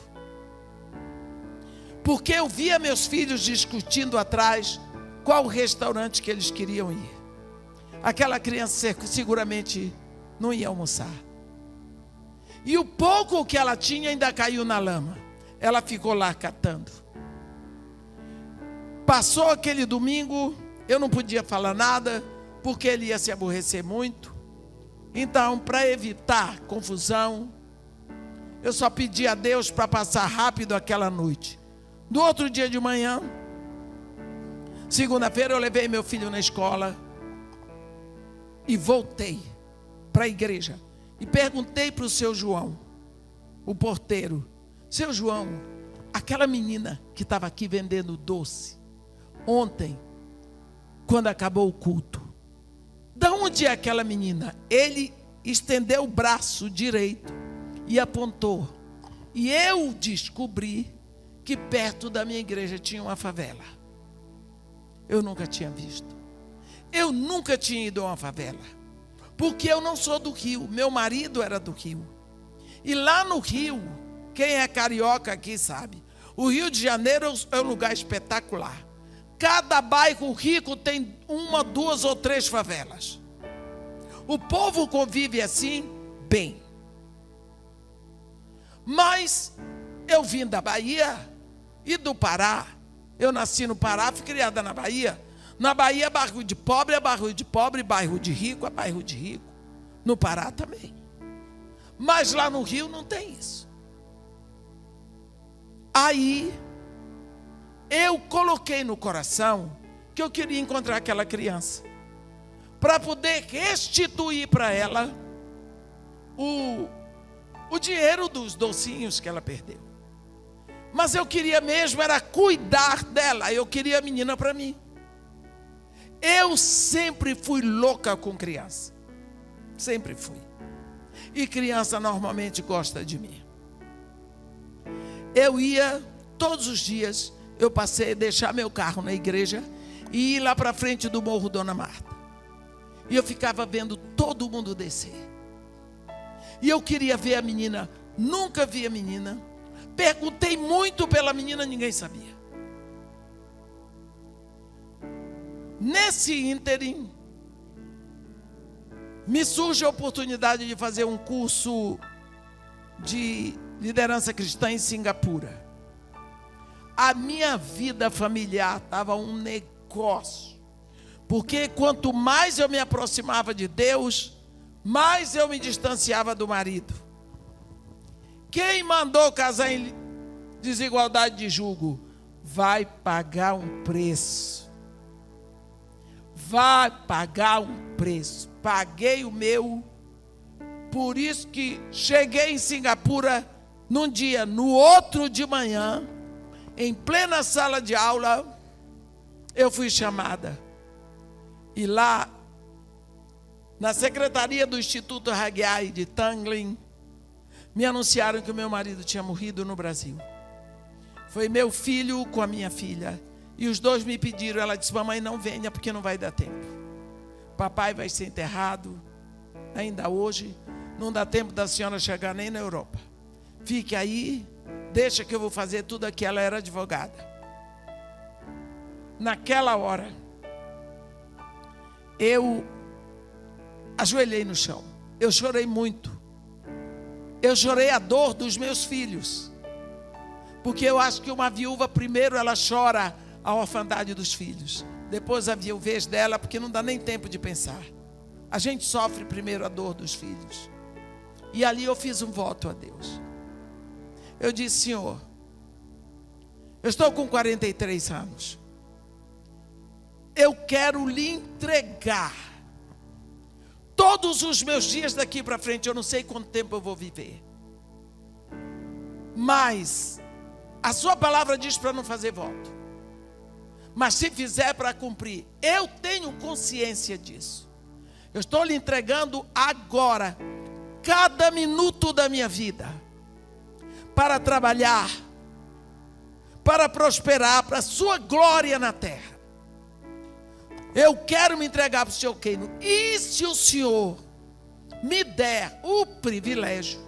Porque eu via meus filhos discutindo atrás qual restaurante que eles queriam ir. Aquela criança seguramente não ia almoçar. E o pouco que ela tinha ainda caiu na lama. Ela ficou lá catando. Passou aquele domingo, eu não podia falar nada, porque ele ia se aborrecer muito. Então, para evitar confusão, eu só pedi a Deus para passar rápido aquela noite. No outro dia de manhã, segunda-feira, eu levei meu filho na escola e voltei para a igreja. E perguntei para o seu João, o porteiro: seu João, aquela menina que estava aqui vendendo doce, ontem, quando acabou o culto, de onde é aquela menina? Ele estendeu o braço direito e apontou. E eu descobri que perto da minha igreja tinha uma favela. Eu nunca tinha visto. Eu nunca tinha ido a uma favela. Porque eu não sou do Rio. Meu marido era do Rio. E lá no Rio, quem é carioca aqui sabe, o Rio de Janeiro é um lugar espetacular. Cada bairro rico tem 1, 2 ou 3 favelas. O povo convive assim, bem. Mas eu vim da Bahia e do Pará. Eu nasci no Pará, fui criada na Bahia. Na Bahia, bairro de pobre é bairro de pobre, bairro de rico é bairro de rico. No Pará também. Mas lá no Rio não tem isso. Aí eu coloquei no coração que eu queria encontrar aquela criança para poder restituir para ela o dinheiro dos docinhos que ela perdeu. Mas eu queria mesmo era cuidar dela. Eu queria a menina para mim. Eu sempre fui louca com criança. Sempre fui. E criança normalmente gosta de mim. Eu ia todos os dias. Eu passei a deixar meu carro na igreja e ir lá para frente do Morro Dona Marta. E eu ficava vendo todo mundo descer. E eu queria ver a menina. Nunca vi a menina. Perguntei muito pela menina, ninguém sabia. Nesse ínterim, me surge a oportunidade de fazer um curso de liderança cristã em Singapura. A minha vida familiar estava um negócio. Porque quanto mais eu me aproximava de Deus, mais eu me distanciava do marido. Quem mandou casar em desigualdade de julgo vai pagar um preço. Vai pagar um preço. Paguei o meu. Por isso que cheguei em Singapura num dia, no outro de manhã, em plena sala de aula, eu fui chamada. E lá, na secretaria do Instituto Haggai de Tanglin, me anunciaram que o meu marido tinha morrido no Brasil. Foi meu filho com a minha filha. E os dois me pediram, ela disse, mamãe, não venha porque não vai dar tempo. Papai vai ser enterrado ainda hoje, não dá tempo da senhora chegar nem na Europa. Fique aí, deixa que eu vou fazer tudo aqui. Ela era advogada. Naquela hora, eu ajoelhei no chão. Eu chorei muito. Eu chorei a dor dos meus filhos. Porque eu acho que uma viúva, primeiro ela chora a orfandade dos filhos. Depois a viuvez dela, porque não dá nem tempo de pensar. A gente sofre primeiro a dor dos filhos. E ali eu fiz um voto a Deus. Eu disse, Senhor, eu estou com 43 anos. Eu quero lhe entregar todos os meus dias daqui para frente. Eu não sei quanto tempo eu vou viver. Mas a sua palavra diz para não fazer voto. Mas se fizer, para cumprir. Eu tenho consciência disso. Eu estou lhe entregando agora cada minuto da minha vida para trabalhar, para prosperar, para a sua glória na terra. Eu quero me entregar para o Senhor Keino. E se o Senhor me der o privilégio,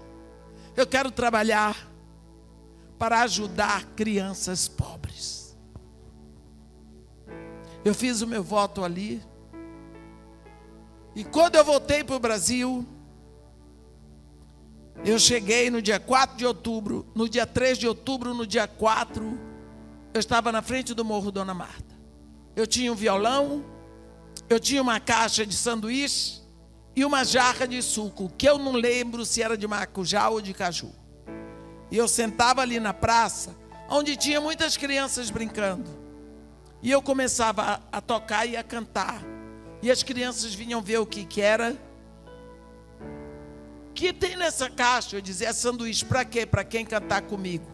eu quero trabalhar para ajudar crianças pobres. Eu fiz o meu voto ali. E quando eu voltei para o Brasil, eu cheguei no dia 4 de outubro, no dia 3 de outubro, no dia 4, eu estava na frente do Morro Dona Marta. Eu tinha um violão, eu tinha uma caixa de sanduíche e uma jarra de suco, que eu não lembro se era de maracujá ou de caju. E eu sentava ali na praça, onde tinha muitas crianças brincando. E eu começava a tocar e a cantar. E as crianças vinham ver o que era. O que tem nessa caixa? Eu dizia, é sanduíche. Para quê? Para quem cantar comigo.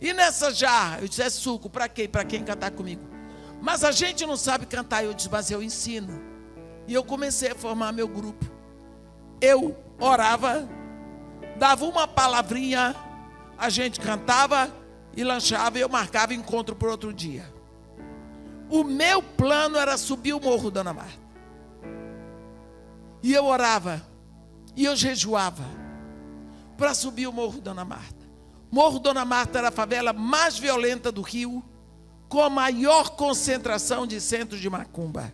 E nessa jarra? Eu dizia, é suco. Para quê? Para quem cantar comigo. Mas a gente não sabe cantar. Eu disse, mas eu ensino. E eu comecei a formar meu grupo. Eu orava, dava uma palavrinha, a gente cantava e lanchava, e eu marcava encontro por outro dia. O meu plano era subir o Morro Dona Marta. E eu orava, e eu jejuava para subir o Morro Dona Marta. Morro Dona Marta era a favela mais violenta do Rio, com a maior concentração de centros de macumba.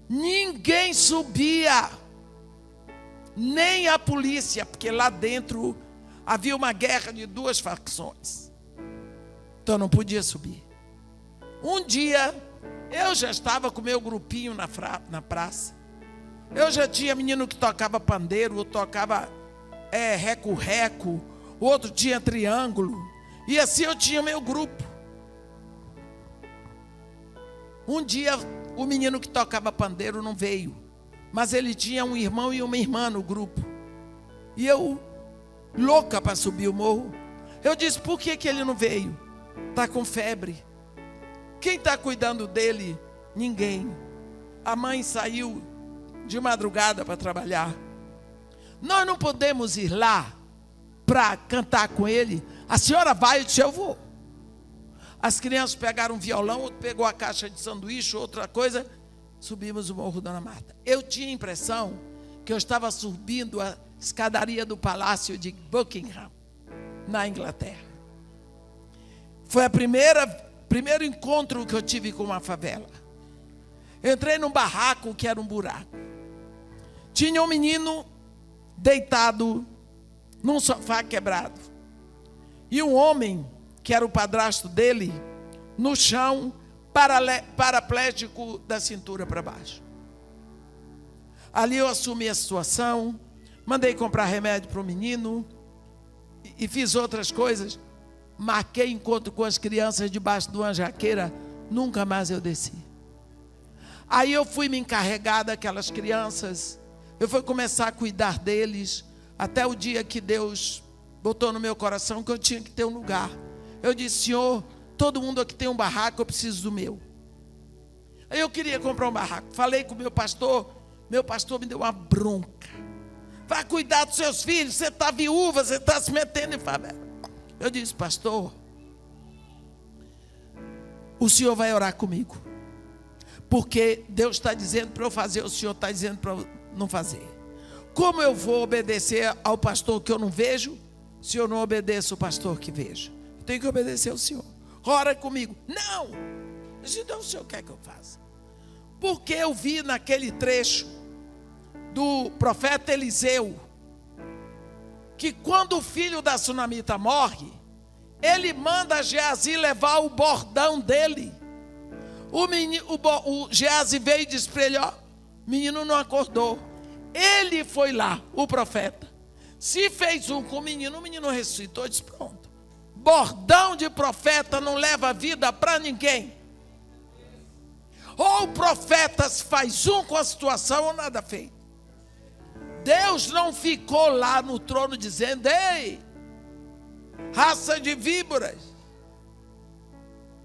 Ninguém subia, nem a polícia, porque lá dentro havia uma guerra de duas facções. Então não podia subir. Um dia, eu já estava com o meu grupinho na praça. Eu já tinha menino que tocava pandeiro, outro tocava reco-reco, outro tinha triângulo. E assim eu tinha meu grupo. Um dia, o menino que tocava pandeiro não veio, mas ele tinha um irmão e uma irmã no grupo. E eu, louca para subir o morro, eu disse, por que ele não veio? Está com febre. Quem está cuidando dele? Ninguém. A mãe saiu de madrugada para trabalhar. Nós não podemos ir lá para cantar com ele. A senhora vai? Eu disse, eu vou. As crianças pegaram um violão, outro pegou a caixa de sanduíche, outra coisa. Subimos o Morro Dona Marta. Eu tinha a impressão que eu estava subindo a escadaria do Palácio de Buckingham, na Inglaterra. Foi o primeiro encontro que eu tive com uma favela. Eu entrei num barraco que era um buraco. Tinha um menino deitado num sofá quebrado. E um homem, que era o padrasto dele, no chão, paraplégico da cintura para baixo. Ali eu assumi a situação, mandei comprar remédio para o menino e fiz outras coisas. Marquei encontro com as crianças debaixo de uma jaqueira, nunca mais eu desci. Aí eu fui me encarregar daquelas crianças, eu fui começar a cuidar deles, até o dia que Deus botou no meu coração que eu tinha que ter um lugar. Eu disse, Senhor, todo mundo aqui tem um barraco, eu preciso do meu. Aí eu queria comprar um barraco. Falei com o meu pastor, Meu pastor me deu uma bronca. Vai cuidar dos seus filhos, você está viúva, você está se metendo em favela. Eu disse, pastor, o senhor vai orar comigo. Porque Deus está dizendo para eu fazer, o senhor está dizendo para eu não fazer. Como eu vou obedecer ao pastor que eu não vejo, se eu não obedeço o pastor que vejo? Eu tenho que obedecer ao senhor. Ora comigo. Não! Eu disse, então o senhor quer que eu faça? Porque eu vi naquele trecho do profeta Eliseu, que quando o filho da sunamita morre, ele manda Geazi levar o bordão dele. O Geazi veio e disse para ele, ó, o menino não acordou. Ele foi lá, o profeta, se fez um com o menino ressuscitou e disse, pronto. Bordão de profeta não leva vida para ninguém. Ou o profeta faz um com a situação ou nada feito. Deus não ficou lá no trono dizendo, ei, raça de víboras,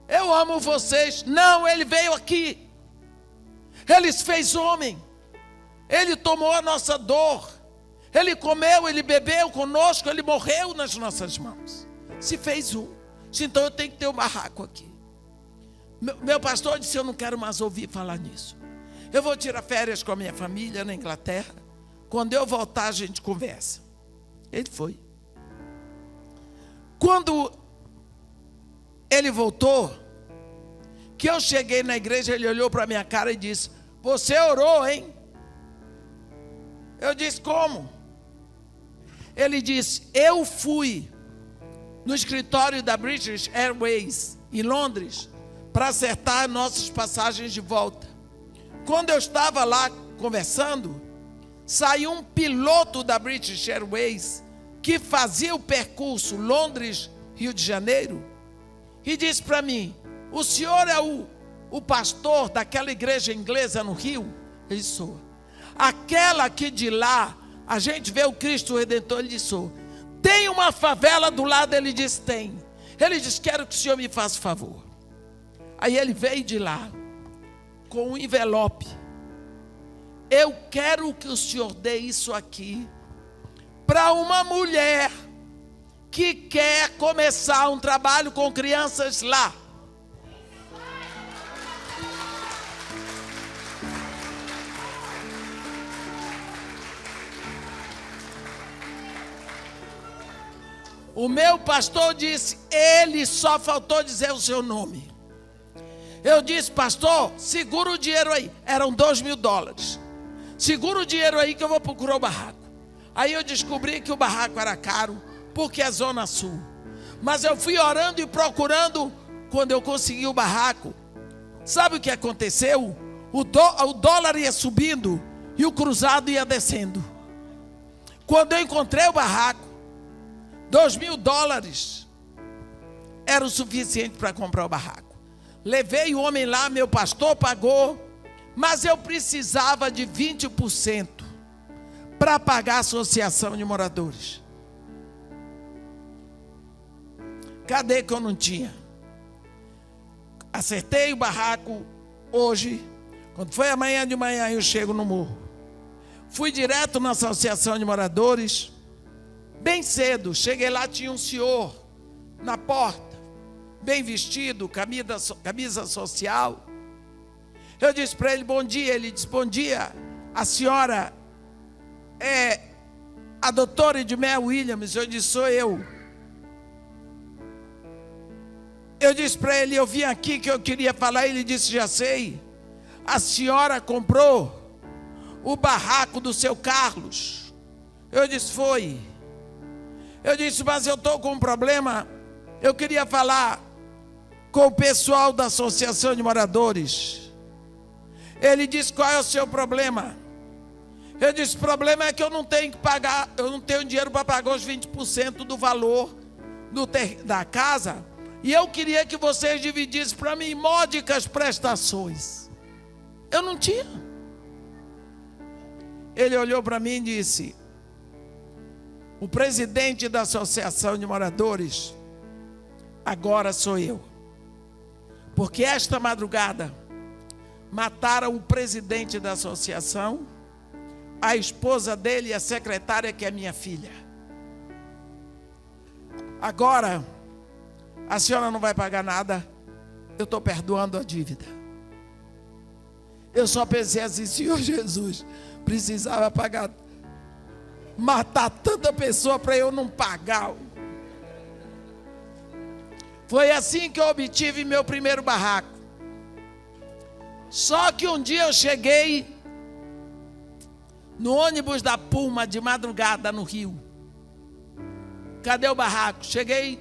eu amo vocês. Não, ele veio aqui, ele se fez homem, ele tomou a nossa dor, ele comeu, ele bebeu conosco, ele morreu nas nossas mãos, se fez um. Então eu tenho que ter um barraco aqui. Meu pastor disse, eu não quero mais ouvir falar nisso, eu vou tirar férias com a minha família na Inglaterra, quando eu voltar a gente conversa. Ele foi. Quando ele voltou, que eu cheguei na igreja, ele olhou para a minha cara e disse, você orou, hein? Eu disse, como? Ele disse, eu fui no escritório da British Airways, em Londres, para acertar nossas passagens de volta. Quando eu estava lá conversando, saiu um piloto da British Airways, que fazia o percurso Londres-Rio de Janeiro, e disse para mim, o senhor é o pastor daquela igreja inglesa no Rio? Ele disse, sou. Aquela que de lá, a gente vê o Cristo Redentor? Ele disse, sou. Tem uma favela do lado? Ele disse, tem. Ele disse, quero que o senhor me faça favor. Aí ele veio de lá, com um envelope. Eu quero que o senhor dê isso aqui para uma mulher que quer começar um trabalho com crianças lá. O meu pastor disse, ele só faltou dizer o seu nome. Eu disse, pastor, segura o dinheiro aí. Eram $2.000. Segura o dinheiro aí que eu vou procurar o barraco. Aí eu descobri que o barraco era caro, porque é Zona Sul. Mas eu fui orando e procurando, quando eu consegui o barraco. Sabe o que aconteceu? O dólar ia subindo e o cruzado ia descendo. Quando eu encontrei o barraco, $2.000 era o suficiente para comprar o barraco. Levei o homem lá, meu pastor pagou, mas eu precisava de 20% para pagar a associação de moradores. Cadê que eu não tinha? Acertei o barraco hoje. Quando foi amanhã de manhã, eu chego no morro. Fui direto na associação de moradores. Bem cedo, cheguei lá, tinha um senhor na porta, bem vestido, camisa social. Eu disse para ele, bom dia. Ele disse, bom dia, a senhora é a doutora Edmel Williams? Eu disse, sou eu. Eu disse para ele, eu vim aqui que eu queria falar. Ele disse, já sei, a senhora comprou o barraco do seu Carlos? Eu disse, foi. Eu disse, mas eu estou com um problema, eu queria falar com o pessoal da associação de moradores. Ele disse, qual é o seu problema? Eu disse, o problema é que eu não tenho que pagar, eu não tenho dinheiro para pagar os 20% do valor da casa, e eu queria que vocês dividissem para mim módicas prestações. Eu não tinha. Ele olhou para mim e disse, o presidente da associação de moradores agora sou eu. Porque esta madrugada mataram o presidente da associação a esposa dele e a secretária, que é minha filha. Agora, a senhora não vai pagar nada, eu estou perdoando a dívida. Eu só pensei assim, Senhor Jesus, precisava pagar, matar tanta pessoa para eu não pagar. Foi assim que eu obtive meu primeiro barraco. Só que um dia eu cheguei no ônibus da Puma de madrugada no Rio. Cadê o barraco? Cheguei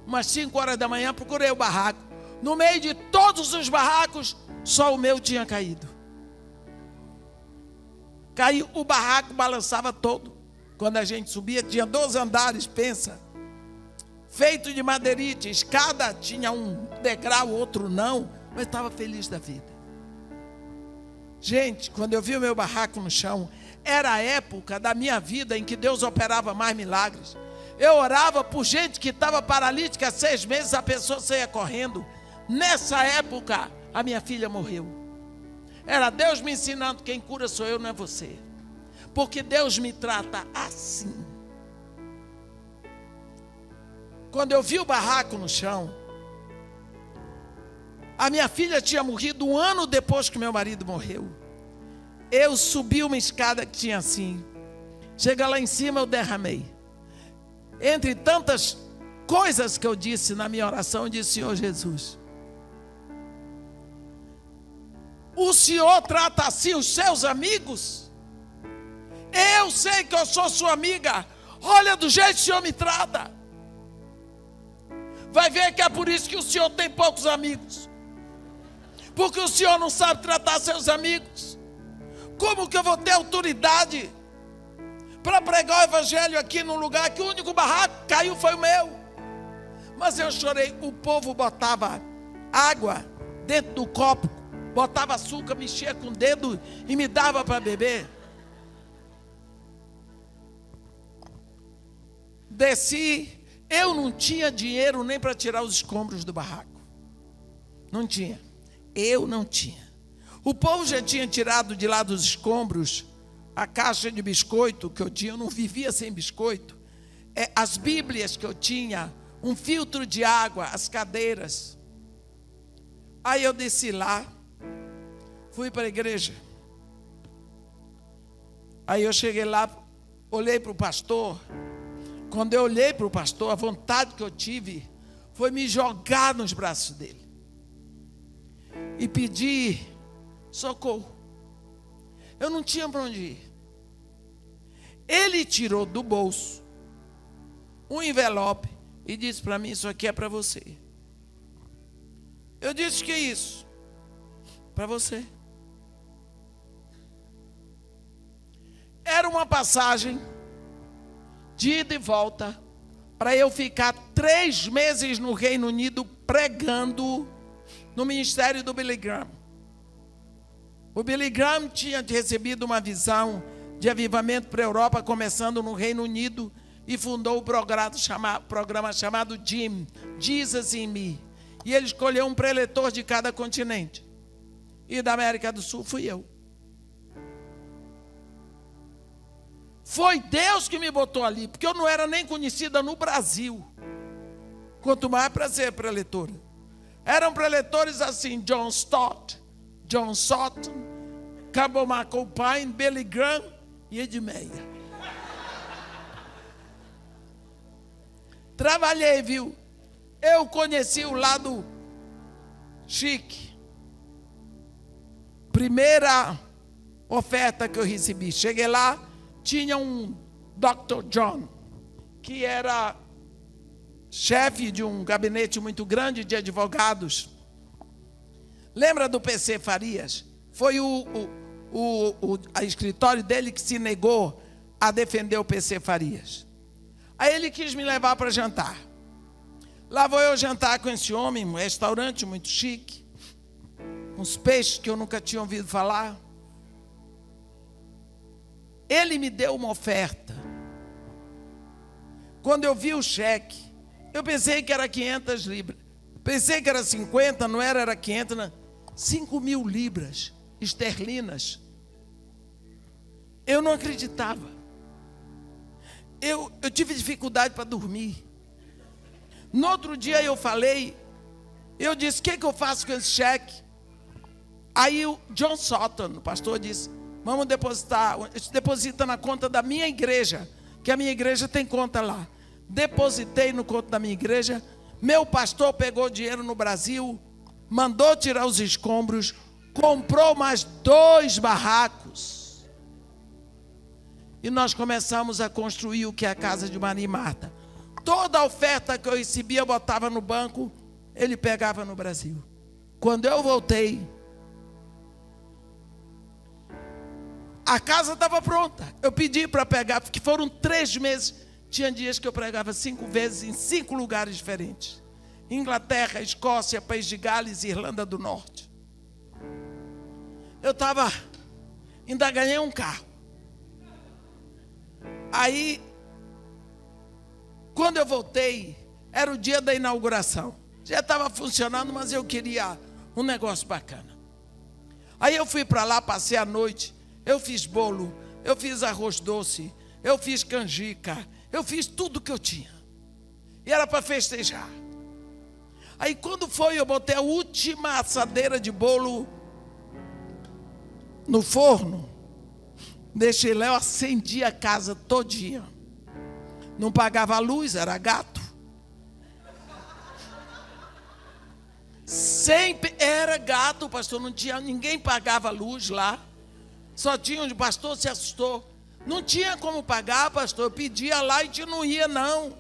umas 5 horas da manhã, procurei o barraco. No meio de todos os barracos, só o meu tinha caído. Caiu, o barraco balançava todo. Quando a gente subia, tinha 12 andares, pensa. Feito de madeirite, escada, tinha um degrau, outro não, mas estava feliz da vida. Gente, quando eu vi o meu barraco no chão, era a época da minha vida em que Deus operava mais milagres. Eu orava por gente que estava paralítica há 6 meses, a pessoa saía correndo. Nessa época, a minha filha morreu. Era Deus me ensinando, quem cura sou eu, não é você. Porque Deus me trata assim. Quando eu vi o barraco no chão, a minha filha tinha morrido 1 ano depois que meu marido morreu. Eu subi uma escada que tinha assim. Chega lá em cima, eu derramei. Entre tantas coisas que eu disse na minha oração, eu disse: Senhor Jesus, o Senhor trata assim os seus amigos? Eu sei que eu sou sua amiga. Olha do jeito que o Senhor me trata. Vai ver que é por isso que o Senhor tem poucos amigos. Porque o Senhor não sabe tratar seus amigos. Como que eu vou ter autoridade para pregar o evangelho aqui num lugar que o único barraco que caiu foi o meu? Mas eu chorei. O povo botava água dentro do copo, botava açúcar, mexia com o dedo e me dava para beber. Desci. Eu não tinha dinheiro nem para tirar os escombros do barraco. Não tinha. Eu não tinha. O povo já tinha tirado de lá dos escombros a caixa de biscoito que eu tinha. Eu não vivia sem biscoito. As bíblias que eu tinha, um filtro de água, as cadeiras. Aí eu desci lá, fui para a igreja. Aí eu cheguei lá, olhei para o pastor. Quando eu olhei para o pastor, a vontade que eu tive foi me jogar nos braços dele e pedir socorro. Eu não tinha para onde ir. Ele tirou do bolso um envelope e disse para mim: isso aqui é para você. Eu disse: que é isso? Para você. Era uma passagem de ida e volta, para eu ficar 3 meses no Reino Unido pregando no ministério do Billy Graham. O Billy Graham tinha recebido uma visão de avivamento para a Europa, começando no Reino Unido, e fundou o programa chamado JIM, Jesus in Me. E ele escolheu um preletor de cada continente. E da América do Sul fui eu. Foi Deus que me botou ali, porque eu não era nem conhecida no Brasil. Quanto mais para ser preletora. Eram preletores assim: John Stott, John Sutton, Cabo McAlpine, Billy Graham e Ed Meyer. Trabalhei, viu? Eu conheci o lado chique. Primeira oferta que eu recebi. Cheguei lá, tinha um Dr. John, que era chefe de um gabinete muito grande de advogados. Lembra do PC Farias? Foi o escritório dele que se negou a defender o PC Farias. Aí ele quis me levar para jantar. Lá vou eu jantar com esse homem, um restaurante muito chique, uns peixes que eu nunca tinha ouvido falar. Ele me deu uma oferta. Quando eu vi o cheque, eu pensei que era 500 libras. Pensei que era 50, não era, era 500, não. 5.000 libras esterlinas. Eu não acreditava. Eu tive dificuldade para dormir. No outro dia eu falei, eu disse, o que eu faço com esse cheque? Aí o John Sutton, o pastor, disse, vamos depositar, deposita na conta da minha igreja, que a minha igreja tem conta lá. Depositei no conta da minha igreja, meu pastor pegou dinheiro no Brasil, mandou tirar os escombros, comprou mais 2 barracos. E nós começamos a construir o que é a casa de Maria e Marta. Toda a oferta que eu recebia, eu botava no banco, ele pegava no Brasil. Quando eu voltei, a casa estava pronta. Eu pedi para pegar, porque foram 3 meses. Tinha dias que eu pregava 5 vezes em 5 lugares diferentes. Inglaterra, Escócia, País de Gales e Irlanda do Norte. Eu ainda ganhei um carro. Aí, quando eu voltei, era o dia da inauguração. Já estava funcionando, mas eu queria um negócio bacana. Aí eu fui para lá, passei a noite, eu fiz bolo, eu fiz arroz doce, eu fiz canjica, eu fiz tudo que eu tinha. E era para festejar. Aí quando foi, eu botei a última assadeira de bolo no forno. Deixei lá, eu acendi a casa todinha. Não pagava a luz, era gato. Sempre era gato, pastor. Não tinha, ninguém pagava a luz lá. Só tinha onde o pastor se assustou. Não tinha como pagar, pastor. Eu pedia lá e não ia, não.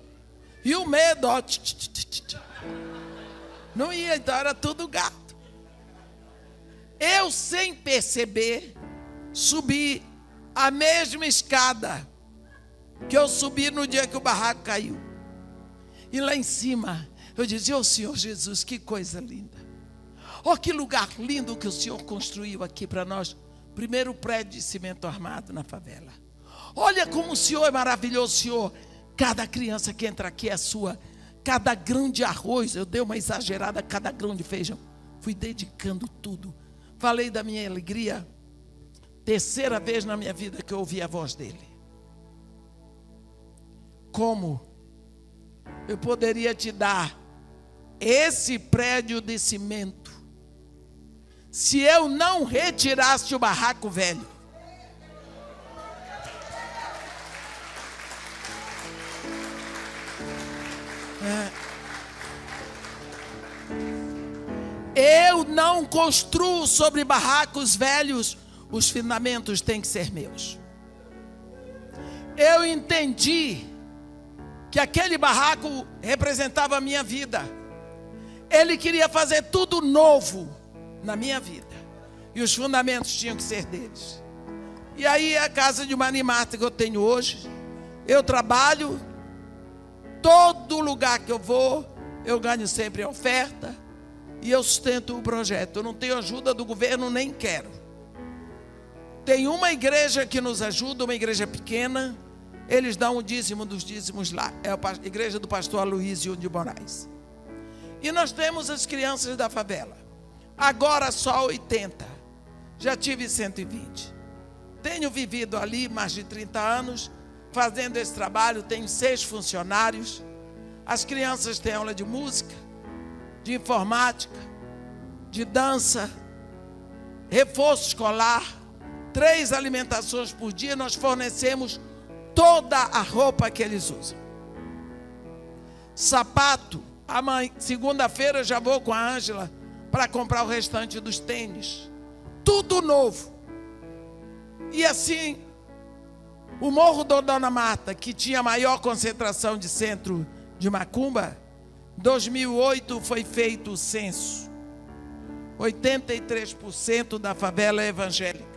E o medo, ó. Não ia, então era tudo gato. Eu, sem perceber, subi a mesma escada que eu subi no dia que o barraco caiu. E lá em cima, eu dizia, Senhor Jesus, que coisa linda. Que lugar lindo que o Senhor construiu aqui para nós. Primeiro prédio de cimento armado na favela. Olha como o Senhor é maravilhoso, Senhor. Cada criança que entra aqui é sua. Cada grão de arroz, eu dei uma exagerada, cada grão de feijão. Fui dedicando tudo. Falei da minha alegria. 3ª vez na minha vida que eu ouvi a voz dele. Como eu poderia te dar esse prédio de cimento se eu não retirasse o barraco velho? Eu não construo sobre barracos velhos. Os fundamentos têm que ser meus. Eu entendi que aquele barraco representava a minha vida. Ele queria fazer tudo novo na minha vida. E os fundamentos tinham que ser deles. E aí a casa de Maria e Marta que eu tenho hoje, eu trabalho, todo lugar que eu vou, eu ganho sempre a oferta e eu sustento o projeto. Eu não tenho ajuda do governo, nem quero. Tem uma igreja que nos ajuda, uma igreja pequena. Eles dão o dízimo dos dízimos lá. É a igreja do pastor Aloysio de Moraes. E nós temos as crianças da favela. Agora só 80. Já tive 120. Tenho vivido ali mais de 30 anos, fazendo esse trabalho. Tenho 6 funcionários. As crianças têm aula de música, de informática, de dança, reforço escolar. 3 alimentações por dia, nós fornecemos toda a roupa que eles usam. Sapato, segunda-feira já vou com a Ângela para comprar o restante dos tênis. Tudo novo. E assim, o Morro da Dona Marta, que tinha a maior concentração de centro de macumba, em 2008 foi feito o censo. 83% da favela é evangélica.